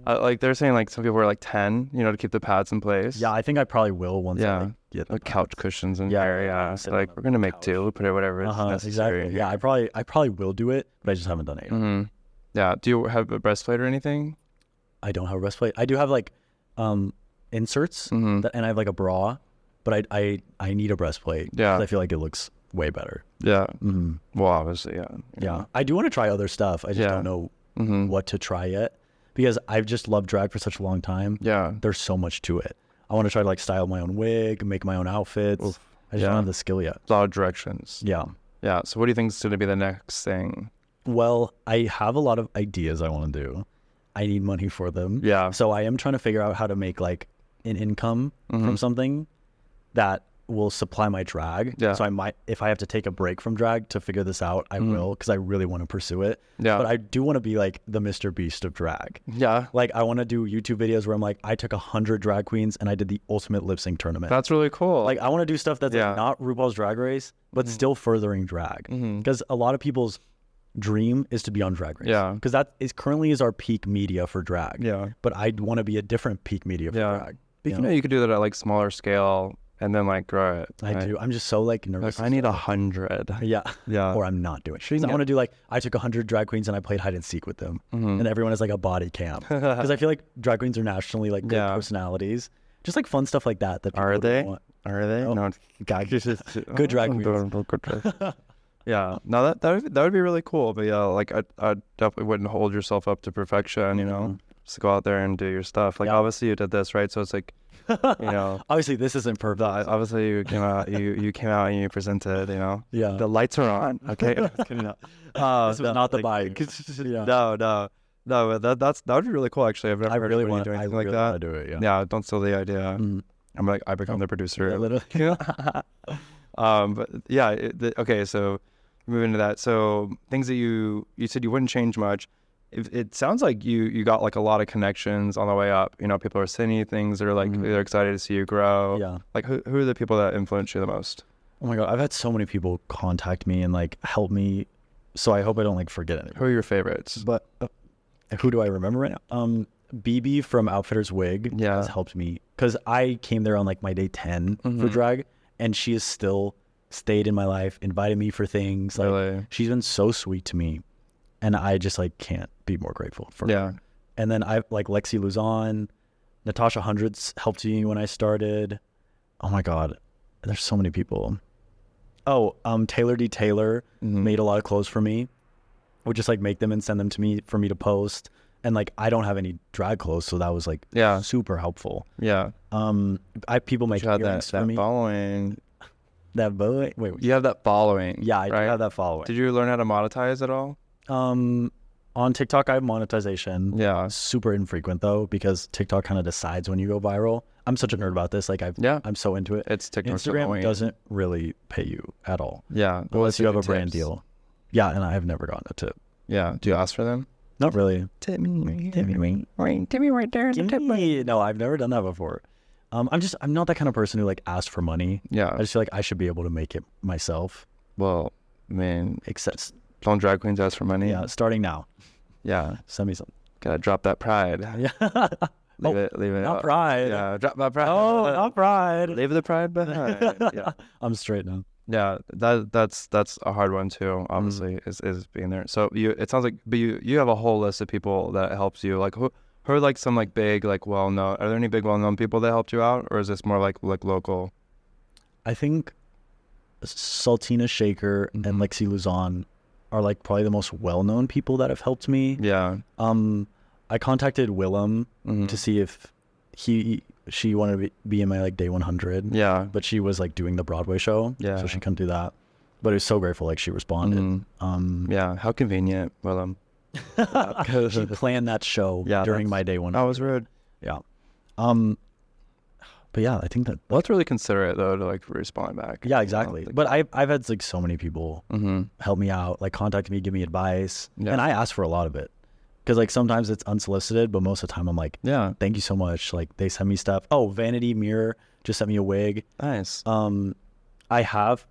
Like they're saying, like some people wear like 10, to keep the pads in place. Yeah, I think I probably will once. Yeah. I get the couch cushions in there. Yeah. So like we're gonna make two. We'll put it whatever is necessary. Exactly. Yeah, I probably will do it, but I just haven't done it yet. Mm-hmm. Yeah. Do you have a breastplate or anything? I don't have a breastplate. I do have like inserts, and I have like a bra, but I need a breastplate. Yeah. I feel like it looks way better. Yeah. Mm-hmm. Well, obviously, yeah. Yeah. I do want to try other stuff. I just don't know what to try yet because I've just loved drag for such a long time. Yeah. There's so much to it. I want to try to like style my own wig, make my own outfits. Oof. I just don't have the skill yet. A lot of directions. Yeah. Yeah. So what do you think is going to be the next thing? Well, I have a lot of ideas I want to do. I need money for them. Yeah. So I am trying to figure out how to make like an income from something that will supply my drag. So I might, if I have to take a break from drag to figure this out, I will, because I really want to pursue it. But I do want to be like the Mr. Beast of drag. Like I want to do YouTube videos where I'm like, I took 100 drag queens and I did the ultimate lip sync tournament. That's really cool. Like I want to do stuff that's like not RuPaul's Drag Race, but still furthering drag. Because a lot of people's dream is to be on Drag Race. Because that is currently is our peak media for drag. But I want to be a different peak media for drag. But you know, you could do that at like smaller scale and then like grow it. I do. I'm just so like nervous. Like, I need 100. Or I'm not doing it. I want to do like, I took 100 drag queens and I played hide and seek with them. And everyone has like a body cam. Because I feel like drag queens are nationally like good personalities. Just like fun stuff like that. Are they? Are they? Oh, no. God, good drag queens. No, that would be really cool. But yeah, like I definitely wouldn't hold yourself up to perfection, you know. Just go out there and do your stuff. Like obviously you did this, right? So it's like, you know, obviously this isn't perfect. Obviously you came out, you came out and you presented, you know. The lights are on. Okay. This was not the bike. No, but that would be really cool. Actually, I've never heard really of want doing to anything like that. Do it. Yeah, don't steal the idea. I'm like, I become the producer. Literally. But yeah, okay. So moving to that. So things that you said you wouldn't change much. It sounds like you got like a lot of connections on the way up. You know, people are sending you things that are like they're excited to see you grow. Like who are the people that influence you the most? Oh my God, I've had so many people contact me and like help me. So I hope I don't like forget anything. Who are your favorites? But who do I remember right now? BB from Outfitters Wig has helped me because I came there on like my day 10 for drag, and she has still stayed in my life, invited me for things. Like really? She's been so sweet to me, and I just like can't be more grateful for her. And then I like Lexi Luzon, Natasha Hundreds helped me when I started. Oh my God, there's so many people. Oh, Taylor D. Taylor made a lot of clothes for me. Would just like make them and send them to me for me to post. And like I don't have any drag clothes, so that was like super helpful. People make earrings for me. Following. That boy. Wait, you have that following. Yeah, I have that following. Did you learn how to monetize at all? On TikTok, I have monetization. Super infrequent though, because TikTok kind of decides when you go viral. I'm such a nerd about this. Like I'm so into it. It's TikTok. Instagram doesn't really pay you at all. Unless you have a brand deal. Yeah, and I have never gotten a tip. Do you ask for them? Not really. Tip me right there. Tip me. No, I've never done that before. I'm not that kind of person who like asks for money. I just feel like I should be able to make it myself. Well, I mean, except don't drag queens ask for money? Starting now. Send me something. Gotta drop that pride. Leave it. Not pride. Drop that pride. Oh, not pride. Leave the pride behind. I'm straight now. That's a hard one too, obviously, is being there. So it sounds like, but you have a whole list of people that helps you. Like who are like some like big, like well-known, are there any big well-known people that helped you out, or is this more like local? I think Saltina Shaker and Lexi Luzon are like probably the most well-known people that have helped me. I contacted Willem to see if she wanted to be in my like day 100. But she was like doing the Broadway show. So she couldn't do that. But I was so grateful like she responded. How convenient, Willem. She planned that show during my day 100. That was rude. But yeah, I think that that's really considerate though to like respond back. Exactly. But I've had like so many people help me out, like contact me, give me advice, and I ask for a lot of it. Because like sometimes it's unsolicited, but most of the time I'm like, thank you so much. Like they send me stuff. Oh, Vanity Mirror just sent me a wig. Nice. I have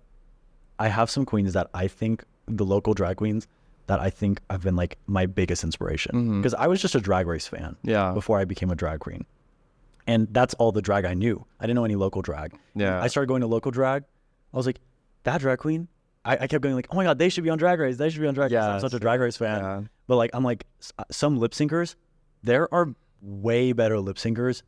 some queens that I think, the local drag queens that I think have been like my biggest inspiration. Because I was just a Drag Race fan before I became a drag queen. And that's all the drag I knew. I didn't know any local drag. I started going to local drag. I was like, that drag queen? I kept going like, oh my God, they should be on Drag Race. They should be on Drag Race. I'm such a Drag Race fan. But like, I'm like, some lip syncers, there are way better lip syncers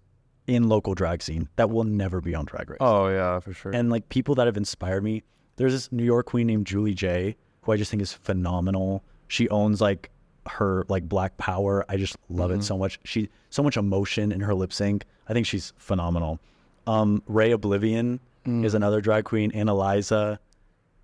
in local drag scene that will never be on Drag Race. Oh yeah, for sure. And like people that have inspired me, there's this New York queen named Julie J, who I just think is phenomenal. She owns like her like Black Power. I just love it so much. She so much emotion in her lip sync. I think she's phenomenal. Ray Oblivion is another drag queen. And Eliza.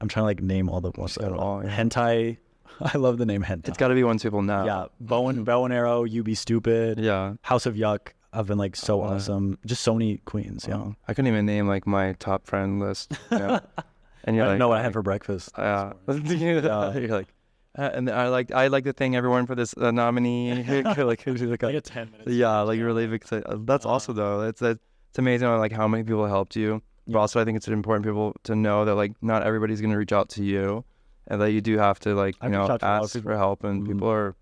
I'm trying to like name all the ones. Hentai. I love the name Hentai. It's got to be ones people know. Bow and Arrow, You Be Stupid. House of Yuck. have been like so awesome. Just so many queens. Yeah. I couldn't even name like my top friend list. Yeah. And I don't know what I had for breakfast. Yeah. You're like, and I like to thank everyone for this nominee. like a 10 minutes. Yeah, like really excited. That's awesome though. It's amazing like how many people helped you. But also I think it's important people to know that like not everybody's gonna reach out to you, and that you do have to like ask for help. And people are.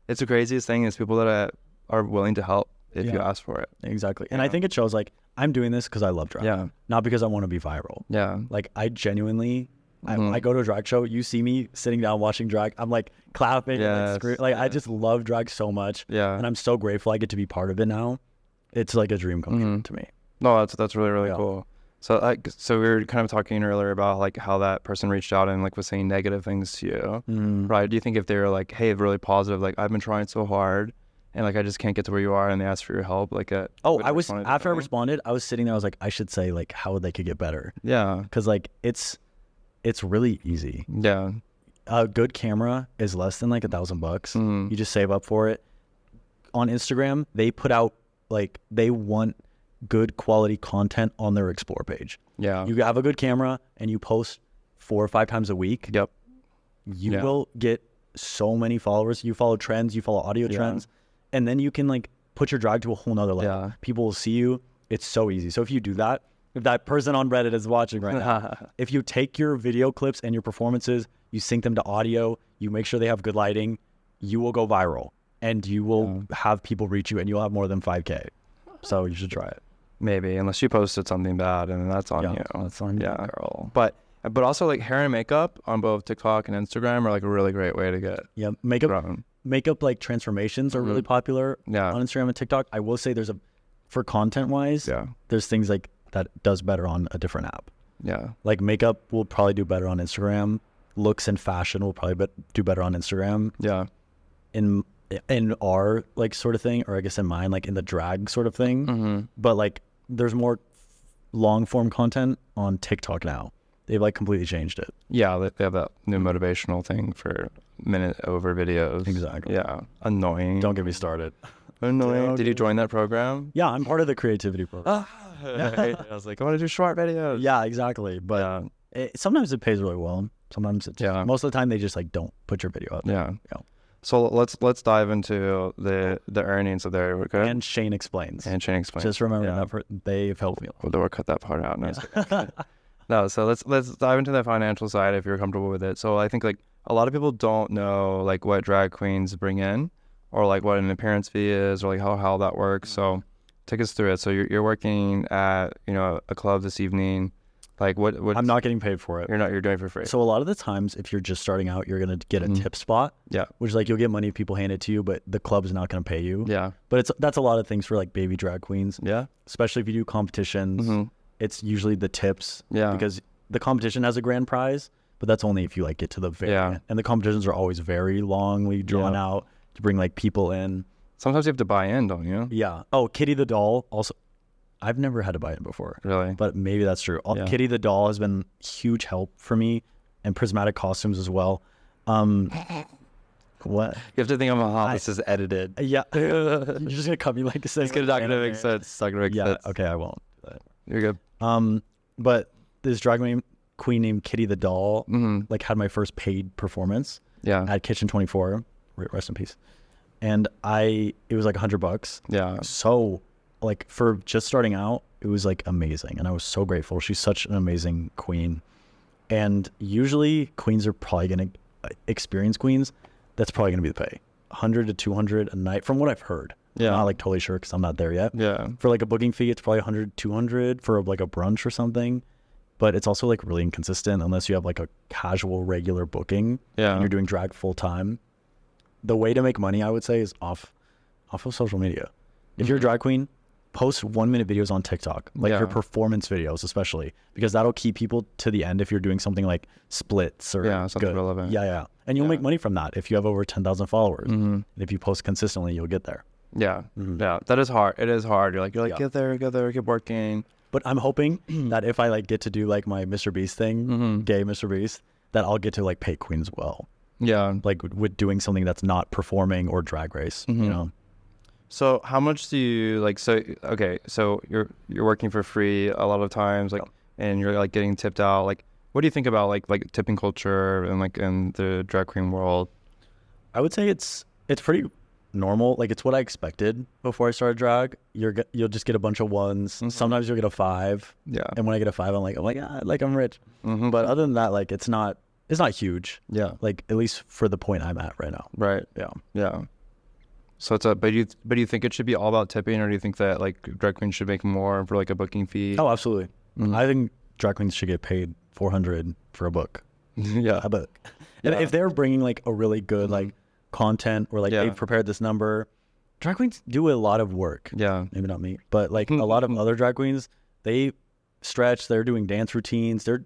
It's the craziest thing is people that are willing to help if you ask for it. Exactly. And I think it shows like I'm doing this because I love drag, not because I want to be viral. Yeah. Like I genuinely. I go to a drag show. You see me sitting down watching drag. I'm like clapping, I just love drag so much. Yeah, and I'm so grateful I get to be part of it now. It's like a dream come true to me. No, that's really cool. So so we were kind of talking earlier about like how that person reached out and like was saying negative things to you, right? Do you think if they were like, hey, really positive, like I've been trying so hard and like I just can't get to where you are, and they asked for your help, like I was after I responded, I was sitting there. I was like, I should say like how they could get better. Yeah, because like it's really easy. Yeah. A good camera is less than like $1,000. You just save up for it. On Instagram, they put out like they want good quality content on their explore page. Yeah. You have a good camera and you post 4 or 5 times a week. Yep. You will get so many followers. You follow trends, you follow audio trends, and then you can like put your drag to a whole nother level. Yeah. People will see you. It's so easy. So if you do that, if that person on Reddit is watching right now, if you take your video clips and your performances, you sync them to audio, you make sure they have good lighting, you will go viral and you will have people reach you and you'll have more than 5K. So you should try it. Maybe, unless you posted something bad and that's on you. That's on you, girl. But also like hair and makeup on both TikTok and Instagram are like a really great way to get makeup like transformations are really popular on Instagram and TikTok. I will say for content wise, there's things like that does better on a different app. Yeah. Like makeup will probably do better on Instagram. Looks and fashion will probably do better on Instagram. Yeah. In our like sort of thing, or I guess in mine, like in the drag sort of thing. But like there's more long form content on TikTok now. They've like completely changed it. Yeah, they have that new motivational thing for minute over videos. Exactly. Yeah. Annoying. Don't get me started. Annoying. Did you join that program? Yeah, I'm part of the creativity program. I was like, I want to do short videos. Yeah, exactly. But sometimes it pays really well. Sometimes it's most of the time they just like don't put your video up. Yeah. So let's dive into the earnings of there. Okay? And Shane explains. Just remember that they've helped me. We'll cut that part out now. No, so let's dive into the financial side if you're comfortable with it. So I think like a lot of people don't know like what drag queens bring in, or like what an appearance fee is, or like how that works. So take us through it. So you're working at a club this evening. Like what? I'm not getting paid for it. You're doing it for free. So a lot of the times, if you're just starting out, you're gonna get a tip spot. Yeah. Which is like you'll get money if people hand it to you, but the club's not gonna pay you. Yeah. But that's a lot of things for like baby drag queens. Yeah. Especially if you do competitions, it's usually the tips. Yeah. Because the competition has a grand prize, but that's only if you like get to the very end. And the competitions are always very longly drawn out to bring like people in. Sometimes you have to buy in, don't you? Yeah. Oh, Kitty the doll also. I've never had to buy it before. Really? But maybe that's true. Kitty the doll has been huge help for me, and prismatic costumes as well. What? You have to think of how this is edited. Yeah. You're just going to cut me like this. It's not going to make sense. It's not going to make sense. Okay, I won't. You're good. But this drag queen named Kitty the doll like had my first paid performance at Kitchen 24. Rest in peace. And it was like $100. Yeah. So like for just starting out, it was like amazing. And I was so grateful. She's such an amazing queen. And usually queens are probably going to experience queens. That's probably going to be the pay. 100 to 200 a night from what I've heard. Yeah. I'm not like totally sure because I'm not there yet. Yeah. For like a booking fee, it's probably 100, 200 for like a brunch or something. But it's also like really inconsistent unless you have like a casual regular booking and you're doing drag full time. The way to make money, I would say, is off of social media. If you're a drag queen, post 1-minute videos on TikTok, like your performance videos, especially, because that'll keep people to the end if you're doing something like splits or something relevant. Yeah. And you'll make money from that if you have over 10,000 followers. And if you post consistently, you'll get there. Yeah. Yeah. That is hard. It is hard. You're like, get there, keep working. But I'm hoping that if I like get to do like my Mr. Beast thing, gay Mr. Beast, that I'll get to like pay queens well. Yeah. Like with doing something that's not performing or drag race, you know? So how much do you like? So okay, so you're working for free a lot of times, like, and you're like getting tipped out. Like, what do you think about like tipping culture and like in the drag queen world? I would say it's pretty normal. Like, it's what I expected before I started drag. You'll just get a bunch of ones. Mm-hmm. Sometimes you'll get a 5. Yeah. And when I get a 5, I'm like, oh my god, like I'm rich. Mm-hmm. But other than that, like it's not huge. Yeah. Like, at least for the point I'm at right now. Right. Yeah. Yeah. So but you think it should be all about tipping, or do you think that like drag queens should make more for like a booking fee? Oh, absolutely. Mm-hmm. I think drag queens should get paid $400 for a book. Yeah. A book. And if they're bringing like a really good like content, or like they've prepared this number, drag queens do a lot of work. Yeah. Maybe not me, but like a lot of other drag queens, they stretch, they're doing dance routines, they're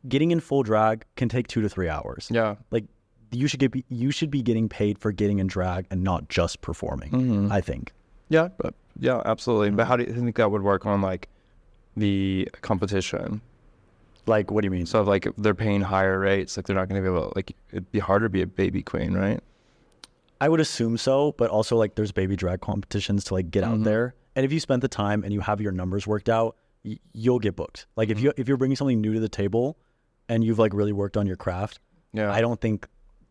getting in full drag can take 2 to 3 hours. Yeah. Like, you should be getting paid for getting in drag and not just performing, I think. Yeah, but yeah, absolutely. But how do you think that would work on like the competition? Like, what do you mean? So like they're paying higher rates, like they're not going to be able to, like, it'd be harder to be a baby queen, right? I would assume so, but also like there's baby drag competitions to like get out there. And if you spend the time and you have your numbers worked out, you'll get booked. Like if you're bringing something new to the table and you've like really worked on your craft, I don't think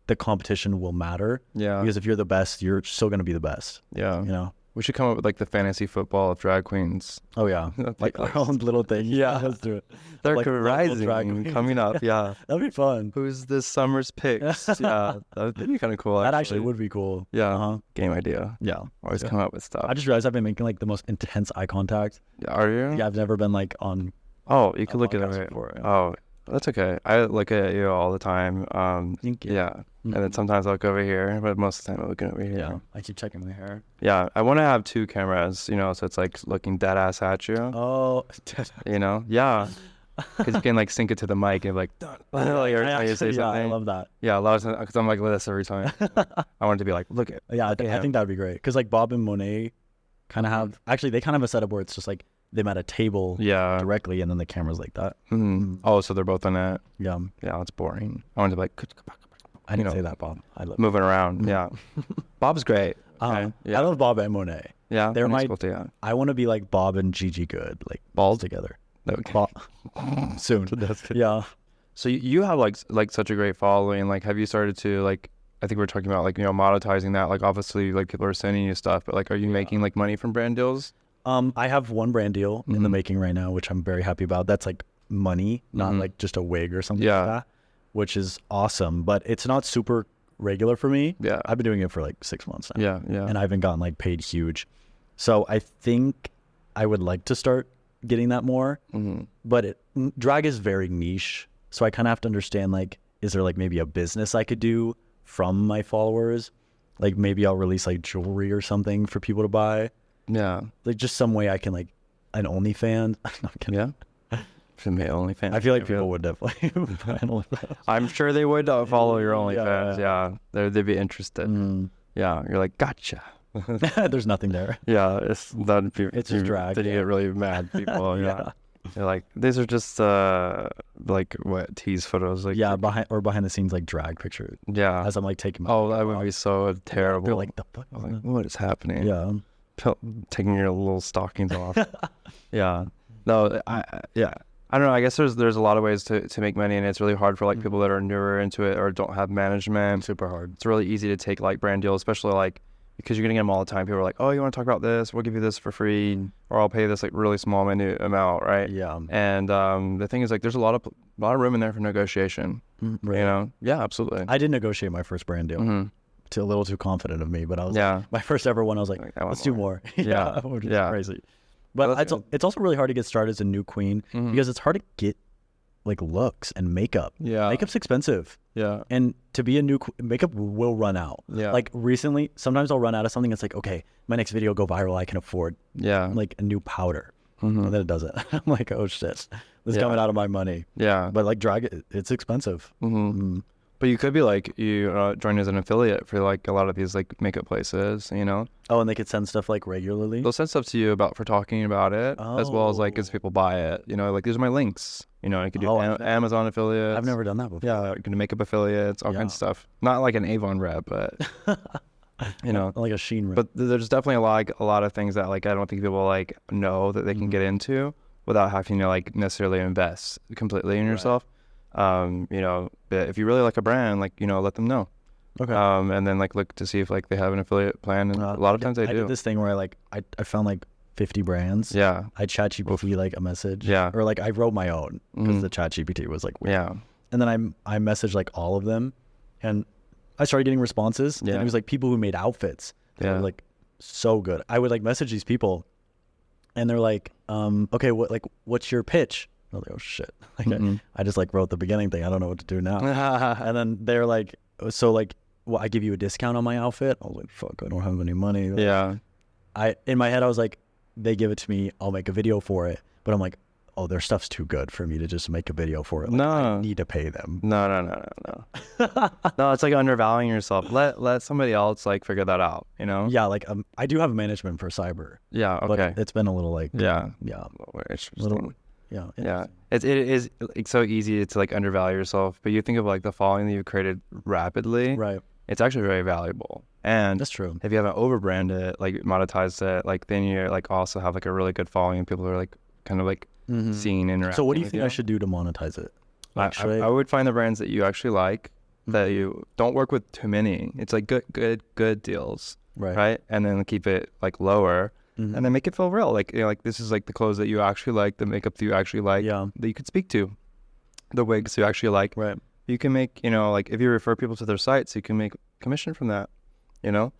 the competition will matter. Yeah. Because if you're the best, you're still going to be the best. Yeah. You know? We should come up with like the fantasy football of drag queens. Oh yeah. Like our own little thing. Yeah. Let's do it. They're like rising coming up. Yeah. That'd be fun. Who's this summer's picks? Yeah. That'd be kind of cool. That actually would be cool. Yeah. Game idea. Yeah. Always come up with stuff. I just realized I've been making like the most intense eye contact. Are you? Yeah. I've never been like on. Oh, you could look at it before. Oh. That's okay. I look at you all the time. Thank you. Yeah. And then sometimes I look over here, but most of the time I look over here. Yeah. I keep checking my hair. Yeah. I want to have 2 cameras, so it's like looking dead ass at you. Oh. Yeah. Because you can like sync it to the mic and like, you say something. I love that. Yeah. A lot of times, because I'm like this every time. I want it to be like, look at. Yeah. I think that would be great. Because like Bob and Monet kind of have, actually they kind of have a setup where it's just like them at a table directly, and then the camera's like that. Oh, so they're both on it. Yeah. Yeah, that's boring. I want to be like, I didn't say that, Bob. I love moving around. Yeah. Bob's great. I love Bob and Monet. Yeah. They're I want to be like Bob and Gigi Good, like bald together. Okay. Soon. Yeah. So you have like such a great following. Like, have you started to like, I think we're talking about like, monetizing that. Like, obviously like people are sending you stuff, but like, are you making like money from brand deals? I have one brand deal in the making right now, which I'm very happy about. That's like money, not like just a wig or something like that, which is awesome. But it's not super regular for me. Yeah. I've been doing it for like 6 months now. Yeah, yeah. And I haven't gotten like paid huge. So I think I would like to start getting that more. But drag is very niche. So I kind of have to understand, like, is there like maybe a business I could do from my followers? Like maybe I'll release like jewelry or something for people to buy. Yeah. Like just some way I can like an OnlyFans. No, yeah. Should be OnlyFans. I feel like people would definitely buy an OnlyFans. I'm sure they would follow your OnlyFans. Yeah. They'd be interested. Yeah. You're like, gotcha. There's nothing there. Yeah. It's just drag. Then you get really mad people. Yeah. They're like, these are just like what tease photos, like behind the scenes like drag pictures. Yeah. As I'm like taking my that would be so terrible. They're like, the fuck? Like, what is happening? Yeah. Taking your little stockings off. Yeah. No, I don't know. I guess there's a lot of ways to make money, and it's really hard for like people that are newer into it or don't have management. Super hard. It's really easy to take like brand deals, especially like because you're gonna get them all the time. People are like, oh, you want to talk about this? We'll give you this for free, or I'll pay this like really small minute amount, right? Yeah. And the thing is, like, there's a lot of room in there for negotiation. Right. Yeah, absolutely. I did negotiate my first brand deal. A little too confident of me, but I was my first ever one. I was like, let's do more. Yeah. Which is crazy. But it's also really hard to get started as a new queen because it's hard to get like looks and makeup. Yeah. Makeup's expensive. Yeah. And to be a new makeup will run out. Yeah. Like recently, sometimes I'll run out of something. It's like, okay, my next video go viral. I can afford like a new powder. And then it doesn't. I'm like, oh shit, this is coming out of my money. Yeah. But like drag, it's expensive. But you could be like, you join as an affiliate for like a lot of these like makeup places, Oh, and they could send stuff like regularly? They'll send stuff to you for talking about it, as well as like as people buy it. Like these are my links. You could do Amazon affiliates. I've never done that before. Yeah, you can do makeup affiliates, all kinds of stuff. Not like an Avon rep, but you know, like a sheen ring. But there's definitely a lot of things that like I don't think people like know that they can get into without having to like necessarily invest completely in yourself. You know, but if you really like a brand, like, you know, let them know. Okay. And then like look to see if like they have an affiliate plan, and a lot of times they do. I did this thing where I found like 50 brands. Yeah. I ChatGPT like a message. Yeah. Or like I wrote my own because the ChatGPT was like weird. Yeah. And then I messaged like all of them, and I started getting responses. Yeah. And it was like people who made outfits. Yeah. Were, like so good. I would like message these people, and they're like, okay, what's your pitch? I was like, oh shit. Like I just like wrote the beginning thing. I don't know what to do now. And then they're like, so like, well, I give you a discount on my outfit. I was like, fuck, I don't have any money. Yeah. In my head I was like, they give it to me, I'll make a video for it. But I'm like, oh, their stuff's too good for me to just make a video for it. Like, no, I need to pay them. No. No, it's like undervaluing yourself. Let somebody else like figure that out, you know? Yeah, like I do have management for Syber. Yeah, okay. But it's been a little like interesting. Yeah. It is like so easy to like undervalue yourself, but you think of like the following that you've created rapidly. Right. It's actually very valuable. And that's true. If you haven't overbranded it, like monetized it, like then you like also have like a really good following. People are like kind of like seeing, interacting. So what do you think I should do to monetize it? Like, I would find the brands that you actually like, that you don't work with too many. It's like good deals, right? And then keep it like lower, and then make it feel real. Like, you know, like this is like the clothes that you actually like, the makeup that you actually like, that you could speak to, the wigs you actually like. Right. You can make, you know, like if you refer people to their sites, you can make commission from that, you know.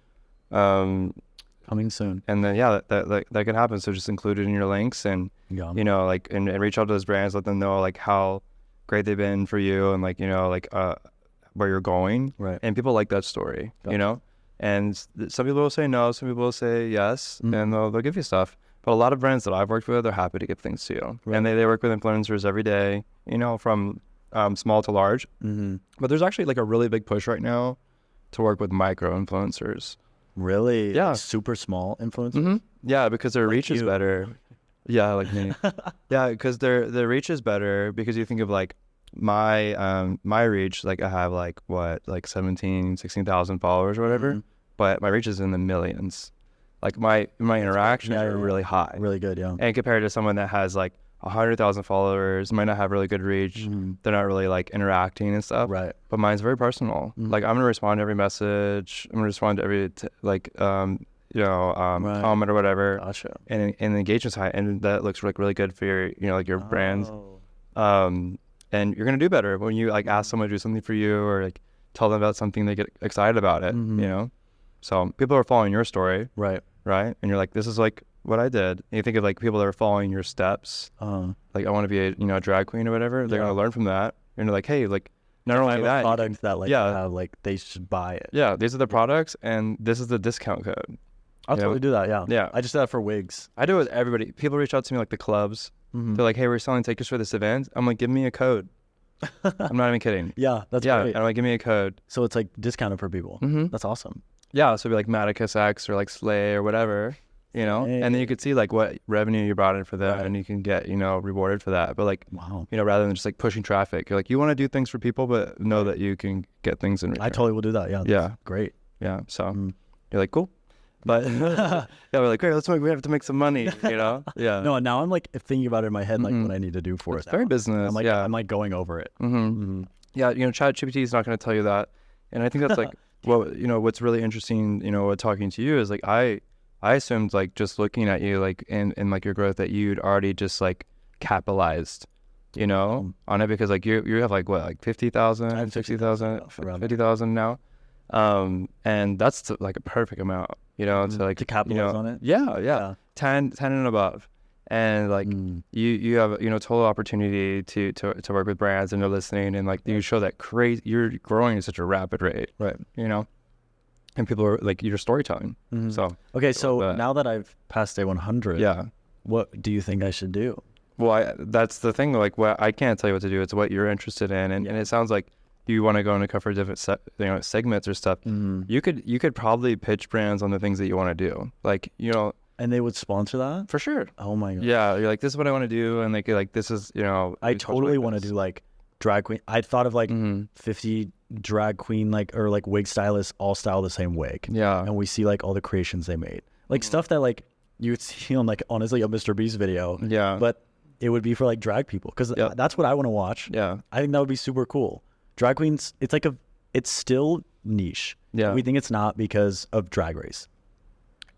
Coming soon. And then that could happen. So just include it in your links, and you know, like and reach out to those brands, let them know like how great they've been for you, and like, you know, like where you're going. Right. And people like that story, you know. And some people will say no, some people will say yes, and they'll give you stuff. But a lot of brands that I've worked with are happy to give things to you, and they work with influencers every day, you know, from small to large. But there's actually like a really big push right now to work with micro influencers. Really? Yeah. Like super small influencers? Yeah, because their reach is better. Yeah, like me. Yeah, because their reach is better, because you think of like my reach, like I have like what, like 16,000 followers or whatever, but my reach is in the millions. Like my interactions are really high. Really good, yeah. And compared to someone that has like 100,000 followers, might not have really good reach. They're not really like interacting and stuff. Right. But mine's very personal. Like I'm gonna respond to every message. I'm gonna respond to every comment or whatever. Gotcha. And the engagement's high, and that looks like really good for your, you know, like your brand. And you're gonna do better when you like ask someone to do something for you, or like tell them about something, they get excited about it. You know. So people are following your story. Right. And you're like, this is like what I did. And you think of like people that are following your steps, like I want to be a drag queen or whatever. They're gonna learn from that, and they're like, hey, like not only that, products that like have, like they should buy it. Yeah, these are the products, and this is the discount code. I'll totally do that. Yeah. I just did that for wigs. I do it with everybody. People reach out to me, like the clubs. They're like, hey, we're selling tickets for this event. I'm like, give me a code. I'm not even kidding. Yeah, that's great. I'm like, give me a code. So it's like discounted for people. That's awesome. Yeah, so it'd be like MatticusX or like Slay or whatever, you know, and then you could see like what revenue you brought in for them, and you can get, you know, rewarded for that. But like, you know, rather than just like pushing traffic, you're like, you want to do things for people, but know that you can get things in return. I totally will do that. Yeah. Great. Yeah. So you're like, cool. But yeah, we're like, great, we have to make some money, you know? Yeah. No, now I'm like thinking about it in my head, like what I need to do for it. It's very business. I'm like, I'm like going over it. Yeah, you know, ChatGPT is not going to tell you that. And I think that's like, well, you know, what's really interesting, you know, talking to you is like, I assumed like just looking at you, like in like your growth, that you'd already just like capitalized, you know, on it, because like you have like what, like 50,000, 60,000, 50,000 now. And that's like a perfect amount, you know, to capitalize on it. Yeah. 10 and above. And like you have, you know, total opportunity to work with brands, and they're listening, and like you show that you're growing at such a rapid rate, right? You know, and people are like, your storytelling. So okay, so now that I've passed day 100, what do you think I should do? Well, that's the thing. Like, what I can't tell you what to do. It's what you're interested in, and it sounds like you want to go and cover different segments or stuff. You could probably pitch brands on the things that you want to do, like, you know. And they would sponsor that? For sure. Oh my god. Yeah, you're like, this is what I want to do, and like this is, you know. I totally want to do like drag queen. I thought of like 50 drag queen like or like wig stylists all style the same wig. Yeah. And we see like all the creations they made, like stuff that like you would see on like honestly a Mr. Beast video. Yeah. But it would be for like drag people because that's what I want to watch. Yeah. I think that would be super cool. Drag queens, it's still niche. Yeah. We think it's not because of Drag Race.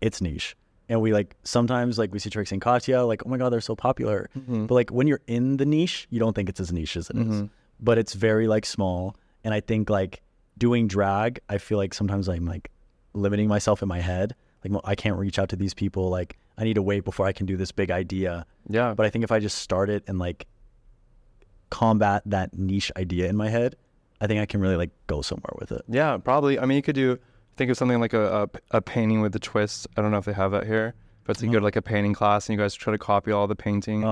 It's niche. And we like sometimes like we see Trixie and Katya like, oh my God, they're so popular. But like when you're in the niche, you don't think it's as niche as it is. But it's very like small. And I think like doing drag, I feel like sometimes I'm like limiting myself in my head. Like I can't reach out to these people. Like I need to wait before I can do this big idea. Yeah. But I think if I just start it and like combat that niche idea in my head, I think I can really like go somewhere with it. Yeah, probably. I mean, you could think of something like a painting with a twist. I don't know if they have that here, but it's you go to like a painting class and you guys try to copy all the paintings.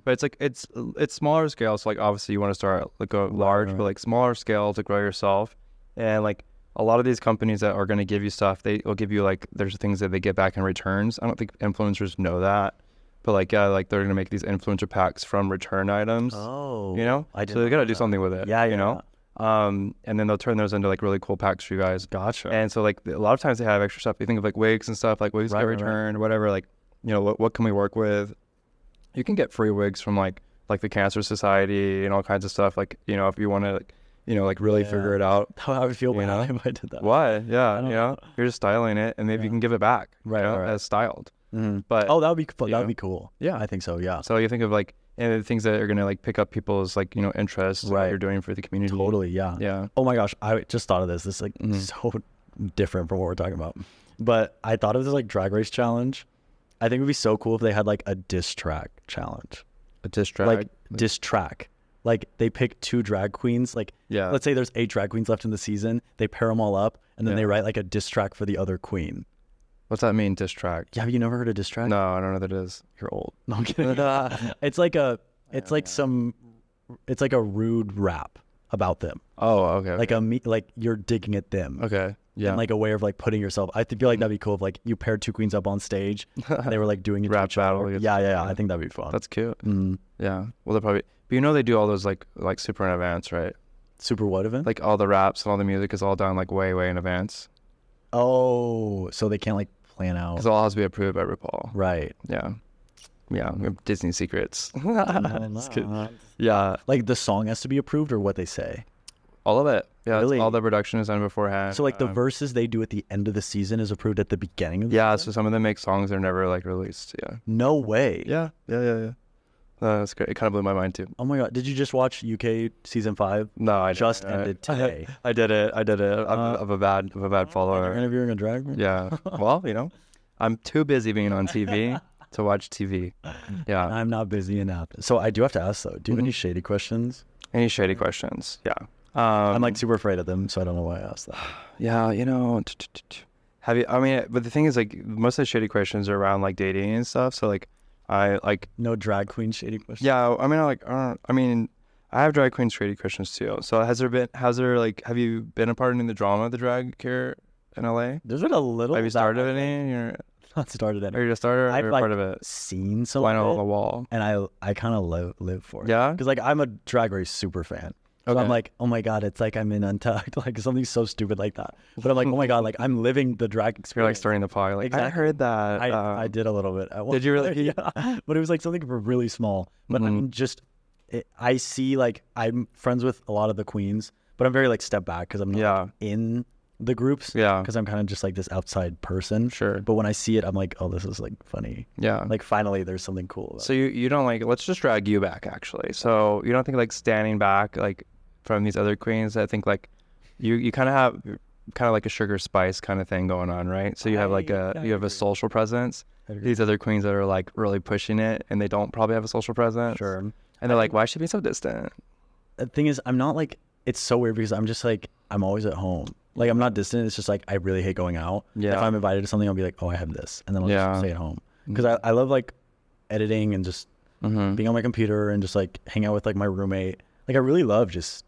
But it's like it's smaller scale. So like obviously you want to start like go large, but like smaller scale to grow yourself. And like a lot of these companies that are going to give you stuff, they will give you like there's things that they get back in returns. I don't think influencers know that, but like like they're going to make these influencer packs from return items. Oh, you know, so they got to do something with it. Yeah, you know. And then they'll turn those into like really cool packs for you guys. Gotcha. And so like a lot of times they have extra stuff. You think of like wigs and stuff, like wigs get returned, whatever. Like, you know, what can we work with? You can get free wigs from like the Cancer Society and all kinds of stuff. Like, you know, if you want to like, you know, like really figure it out. How I would feel bad if I did that. Why? Yeah, you know, you're just styling it, and maybe you can give it back, as styled. But that would be that would be cool. Yeah, I think so. Yeah. So you think of like and the things that are gonna like pick up people's like, you know, interests, what you're doing for the community. Totally. Yeah. Yeah. Oh my gosh, I just thought of this. This is like so different from what we're talking about. But I thought of this like Drag Race challenge. I think it would be so cool if they had like a diss track challenge. A diss track. Like diss track. Like they pick 2 drag queens, like let's say there's 8 drag queens left in the season, they pair them all up and then they write like a diss track for the other queen. What's that mean, diss track? Yeah, have you never heard of diss track? No, I don't know what that is. You're old. No, I'm kidding. It's like a rude rap about them. Oh, okay. Like you're digging at them. Okay. Yeah. And like a way of like putting yourself. I feel like that'd be cool if like you paired 2 queens up on stage and they were like doing it rap battle. Yeah. I think that'd be fun. That's cute. Yeah. Well, they're probably. But you know they do all those like super in advance, right? Super what event? Like all the raps and all the music is all done like way in advance. Oh, so they can't like plan out. Because it all has to be approved by RuPaul. Right. Yeah. Yeah. Disney secrets. No. Yeah. Like the song has to be approved or what they say? All of it. Yeah. Really? All the production is done beforehand. So like the verses they do at the end of the season is approved at the beginning of the season? So some of them make songs that are never like released. Yeah. No way. Yeah. That's great. It kind of blew my mind too. Oh my God. Did you just watch UK season 5? No, I just ended today. I did it. I'm a bad follower. You're interviewing a drag queen? Yeah. Well, you know, I'm too busy being on TV to watch TV. Yeah. I'm not busy enough. So I do have to ask though, do you have any shady questions? Any shady questions? Yeah. I'm like super afraid of them, so I don't know why I asked that. Yeah, you know, have you, I mean, but the thing is like most of the shady questions are around like dating and stuff. So like, I like no drag queen shady questions. Yeah, I mean, I have drag queen shady questions too. So have you been a part in the drama of the drag here in LA? There's been a little. Have you started any? Or not started any. Are you a starter? I've or like part of it? Seen some line of on it, the wall, and I kind of live for it. Yeah, because like I'm a Drag Race super fan. So I'm like, oh my God, it's like I'm in Untucked, like something so stupid like that. But I'm like, oh my God, like I'm living the drag experience. You're like stirring the pot. Like, exactly. I heard that. I did a little bit. Did you really? Yeah. But it was like something really small. But I'm just, I see like, I'm friends with a lot of the queens, but I'm very like step back because I'm not like, in the groups. Yeah. Because I'm kind of just like this outside person. Sure. But when I see it, I'm like, oh, this is like funny. Yeah. Like finally there's something cool about So you don't like, let's just drag you back actually. So you don't think like standing back, like, from these other queens, I think like you kind of have like a sugar spice kind of thing going on, right? So you have like you have a social presence. These other queens that are like really pushing it and they don't probably have a social presence. Sure. And they're like, why is she being so distant? The thing is, I'm not like, it's so weird because I'm just like, I'm always at home. Like I'm not distant. It's just like, I really hate going out. Yeah. If I'm invited to something, I'll be like, oh, I have this. And then I'll just stay at home. Because I love like editing and just being on my computer and just like hang out with like my roommate. Like I really love just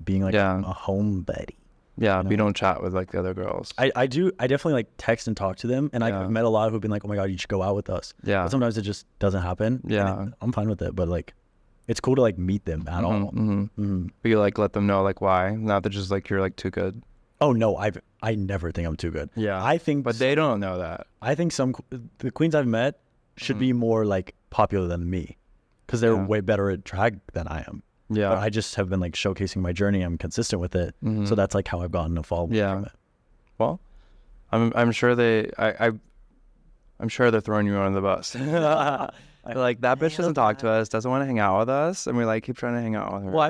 being like a homebody. Yeah, you know? But you don't chat with like the other girls. I definitely like text and talk to them, and I've met a lot who've been like, oh my God, you should go out with us. Yeah. But sometimes it just doesn't happen. Yeah. I'm fine with it, but like it's cool to like meet them at all. But you like let them know like why, not that just like you're like too good. Oh no, I never think I'm too good. Yeah, I think, but they don't know that. I think the queens I've met should be more like popular than me, because they're way better at drag than I am. Yeah, but I just have been like showcasing my journey. I'm consistent with it, so that's like how I've gotten a following from it. Well, I'm sure I'm sure they're throwing you on the bus. Like, that bitch doesn't talk to us, doesn't want to hang out with us, and we like keep trying to hang out with her. Well,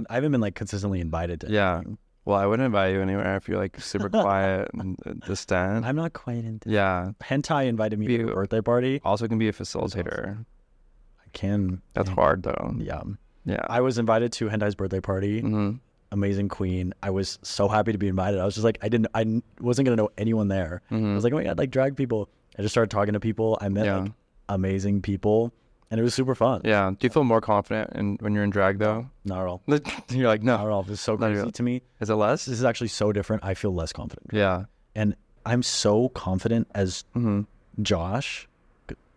I haven't been like consistently invited to. Yeah. Well, I wouldn't invite you anywhere if you're like super quiet and distant. I'm not quite into. Yeah. Hentai invited me to a birthday party. Also can be a facilitator. I can. That's hard though. Yeah. Yeah. I was invited to Hentai's birthday party. Amazing queen. I was so happy to be invited. I was just like, I wasn't gonna know anyone there. I was like, oh my god, like drag people. I just started talking to people. I met like amazing people, and it was super fun. Yeah. Do you feel more confident when you're in drag though? Not at all. You're like, no. Not at all. It's so crazy to me. Is it less? This is actually so different. I feel less confident. Yeah. And I'm so confident as Josh.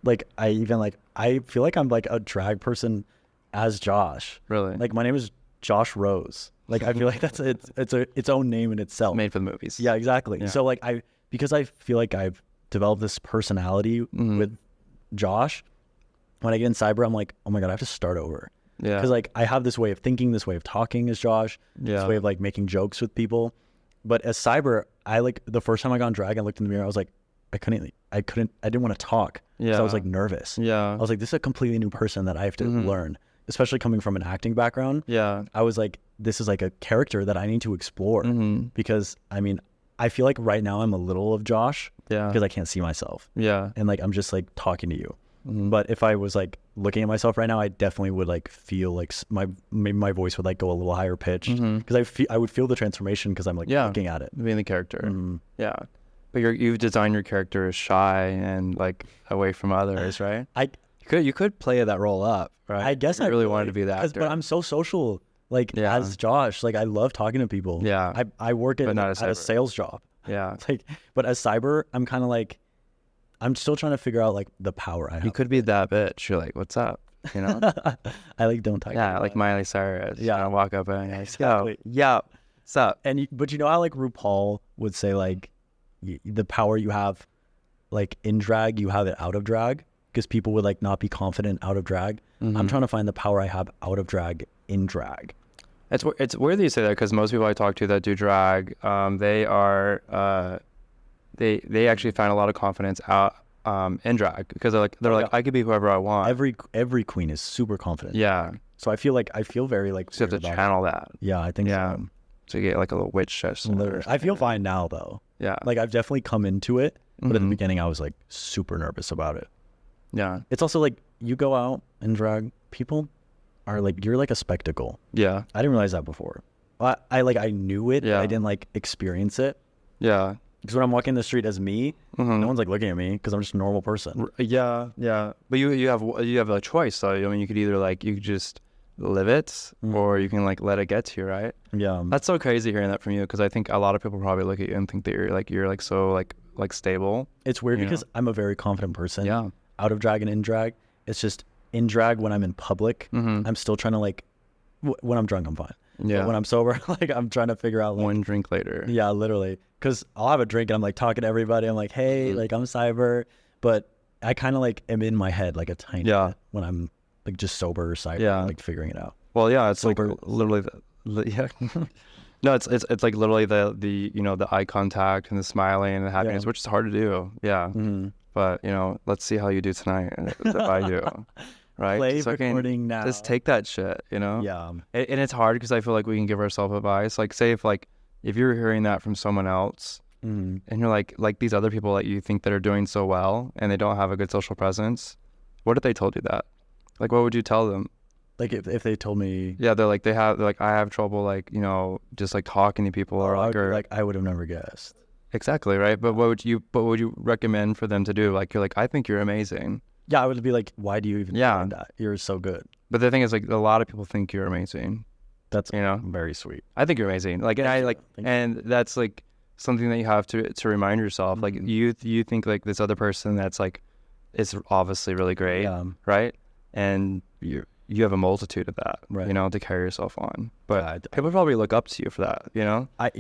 Like I feel like I'm like a drag person as Josh. Really? Like my name is Josh Rose. Like I feel like that's its own name in itself. Made for the movies. Yeah, exactly. Yeah. So like because I feel like I've developed this personality with Josh. When I get in Syber, I'm like, oh my god, I have to start over. Yeah. Because like I have this way of thinking, this way of talking as Josh, this way of like making jokes with people. But as Syber, I like the first time I got on drag, I looked in the mirror, I was like, I didn't want to talk. Yeah. I was like nervous. Yeah. I was like, this is a completely new person that I have to learn, especially coming from an acting background. Yeah. I was like, this is like a character that I need to explore because I mean, I feel like right now I'm a little of Josh because I can't see myself. Yeah. And like, I'm just like talking to you. But if I was like looking at myself right now, I definitely would like feel like maybe my voice would like go a little higher pitched because I would feel the transformation because I'm like looking at it. Being the character. Yeah. But you've designed your character as shy and like away from others, right? You could play that role up, right? I guess I really wanted to be that actor. But I'm so social, like as Josh. Like I love talking to people. Yeah. I work at a sales job. Yeah. Like, but as Syber, I'm kind of like, I'm still trying to figure out like the power I have. You could be that bitch. You're like, what's up? You know? I like don't talk. Yeah, like Miley Cyrus. Yeah. Walk up and like, exactly. Yo, what's up? And but you know how like RuPaul would say like the power you have like in drag, you have it out of drag, because people would like not be confident out of drag. I'm trying to find the power I have out of drag in drag. It's weird that you say that, because most people I talk to that do drag, they are they actually find a lot of confidence out in drag, because they're like I could be whoever I want. Every queen is super confident. Yeah. So I feel very like you have to channel that. Yeah, I think so. So you get like a little witch chest. I feel fine now though. Yeah. Like I've definitely come into it, but at the beginning I was like super nervous about it. Yeah. It's also like you go out and drag, people are like, you're like a spectacle. Yeah. I didn't realize that before. I knew it, but I didn't like experience it. Yeah. Because when I'm walking the street as me, no one's like looking at me because I'm just a normal person. Yeah, yeah. But you have a choice though. I mean, you could either like you could just live it, or you can like let it get to you, right? Yeah. That's so crazy hearing that from you, because I think a lot of people probably look at you and think that you're like so like stable. It's weird because I'm a very confident person. Yeah. Out of drag and in drag, it's just in drag when I'm in public, I'm still trying to like when I'm drunk I'm fine. Yeah. But when I'm sober, like I'm trying to figure out like, one drink later. Yeah, literally. Because I'll have a drink and I'm like talking to everybody. I'm like, hey, like I'm Syber, but I kind of like am in my head like a tiny bit when I'm like just sober or Syber, like figuring it out. Well, yeah, it's sober. Like literally, no, it's like literally the you know, the eye contact and the smiling and the happiness, which is hard to do. Yeah. But you know, let's see how you do tonight if I do. Right? Play recording now. Just take that shit, you know? Yeah. And it's hard because I feel like we can give ourselves advice. Like say if you're hearing that from someone else and you're like these other people that you think that are doing so well and they don't have a good social presence, what if they told you that? Like what would you tell them? Like if they told me, yeah, they're like I have trouble like, you know, just like talking to people or I would have never guessed. Exactly, right? But what would you recommend for them to do? Like you're like, I think you're amazing. Yeah, I would be like, why do you even think that? You're so good. But the thing is, like, a lot of people think you're amazing. That's, you know, very sweet. I think you're amazing. Like, and that's like something that you have to remind yourself. Like, you think like this other person that's like, is obviously really great, right? And you you have a multitude of that, you know, to carry yourself on. But people probably look up to you for that, you know? I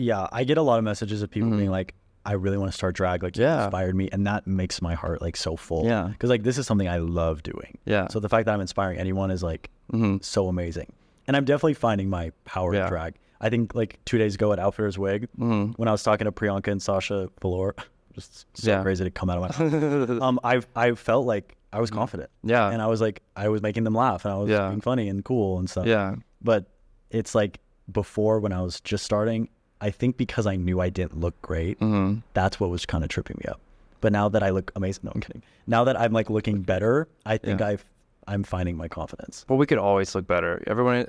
get a lot of messages of people being like, I really want to start drag, like, you inspired me, and that makes my heart like so full. Yeah, because like this is something I love doing. Yeah, so the fact that I'm inspiring anyone is like so amazing, and I'm definitely finding my power in drag. I think like 2 days ago at Outfitters Wig, when I was talking to Pvnk and Sasha Velour, just so crazy to come out of my mouth. I felt like I was confident. Yeah, and I was like, I was making them laugh, and I was being funny and cool and stuff. Yeah, but it's like before when I was just starting, I think because I knew I didn't look great, that's what was kind of tripping me up. But now that I look amazing, no, I'm kidding. Now that I'm like looking better, I think I'm finding my confidence. Well, we could always look better. Everyone,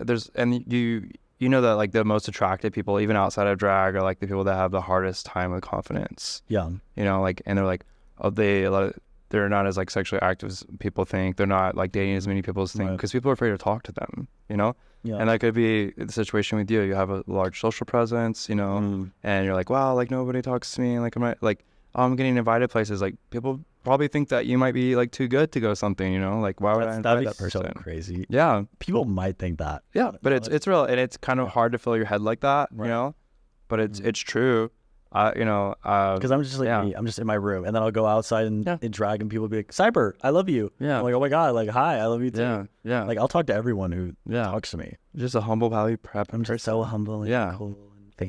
you know that like the most attractive people, even outside of drag, are like the people that have the hardest time with confidence. Yeah. You know, like, and they're like, they're not as like sexually active as people think. They're not like dating as many people as think, because people are afraid to talk to them, you know? Yeah. And that could be the situation with you. You have a large social presence, you know, and you're like, wow, like nobody talks to me. Like, I'm getting invited places. Like people probably think that you might be like too good to go something, you know, like why would I invite that person? So crazy. Yeah. People might think that. Yeah. But it's real. And it's kind of hard to fill your head like that, you know, but it's true. You know, because I'm just like I'm just in my room, and then I'll go outside and drag, and people be like, Syber, I love you. Yeah. I'm like, oh my God, like, hi, I love you too. Yeah. Yeah. Like, I'll talk to everyone who talks to me. Just a humble, value prep. I'm just so humble. And cool.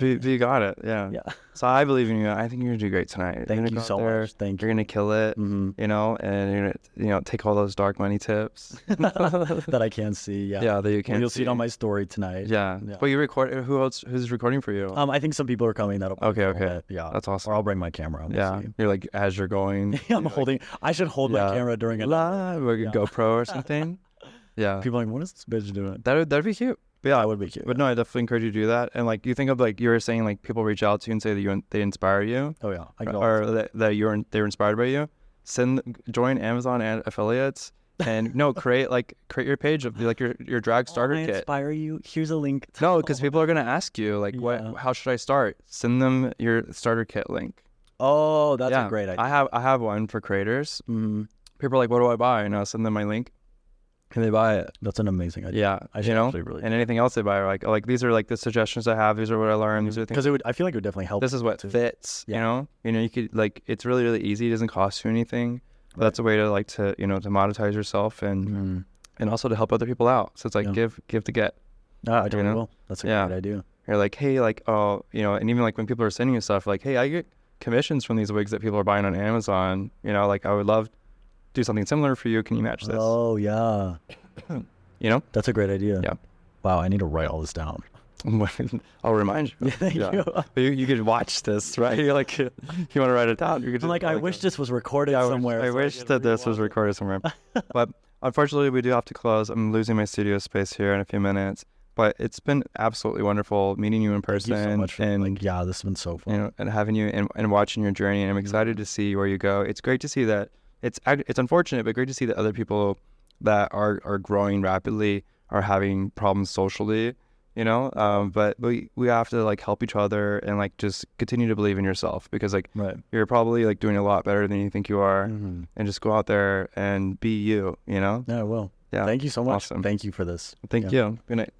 You got it. Yeah. Yeah. So I believe in you. I think you're gonna do great tonight. Thank you so much. Thank you. You're gonna kill it. You know, and you're gonna, you know, take all those dark money tips that I can't see. Yeah. Yeah. That you can't. You'll see it on my story tonight. Yeah. But you record. Who's recording for you? I think some people are coming. Okay. Yeah. That's awesome. Or I'll bring my camera. Yeah. You're like as you're going. I'm holding. I should hold my camera during a live, like a GoPro or something. Yeah. People are like, what is this bitch doing? That'd be cute. But yeah, it would be cute. But no, I definitely encourage you to do that. And like, you think of like you were saying, like people reach out to you and say that they inspire you. Oh yeah, or that they're inspired by you. Join Amazon and affiliates, and create your page of like your drag starter kit. Inspire you. Here's a link. No, because people are gonna ask you like, how should I start? Send them your starter kit link. Oh, that's a great idea. I have one for creators. People are like, what do I buy? And I'll send them my link. And they buy it. That's an amazing idea. Yeah, and anything else they buy are like these are like the suggestions I have. These are what I learned. These are things. Because I feel like it would definitely help. This is what fits. Yeah. You know, you could like it's really really easy. It doesn't cost you anything. But that's a way to to monetize yourself and also to help other people out. So it's like give to get. I totally will. That's a great idea. You're like, hey, like and even like when people are sending you stuff, like, hey, I get commissions from these wigs that people are buying on Amazon. You know, like I would love to do something similar for you. Can you match this? Oh yeah. You know, that's a great idea. Yeah. Wow, I need to write all this down. I'll remind you. Thank you. But you could watch this, right? You're like, you want to write it down. You could I wish this was recorded somewhere. I wish that this was recorded somewhere. But unfortunately, we do have to close. I'm losing my studio space here in a few minutes. But it's been absolutely wonderful meeting you in person. Thank you so much. And this has been so fun. You know, and having you and watching your journey. And I'm excited to see where you go. It's great to see that. It's unfortunate, but great to see that other people that are growing rapidly are having problems socially, you know, but we have to like help each other and like just continue to believe in yourself, because like you're probably like doing a lot better than you think you are, and just go out there and be you know. Yeah, I will. Yeah, thank you so much. Awesome. Thank you for this. Thank you. Good night.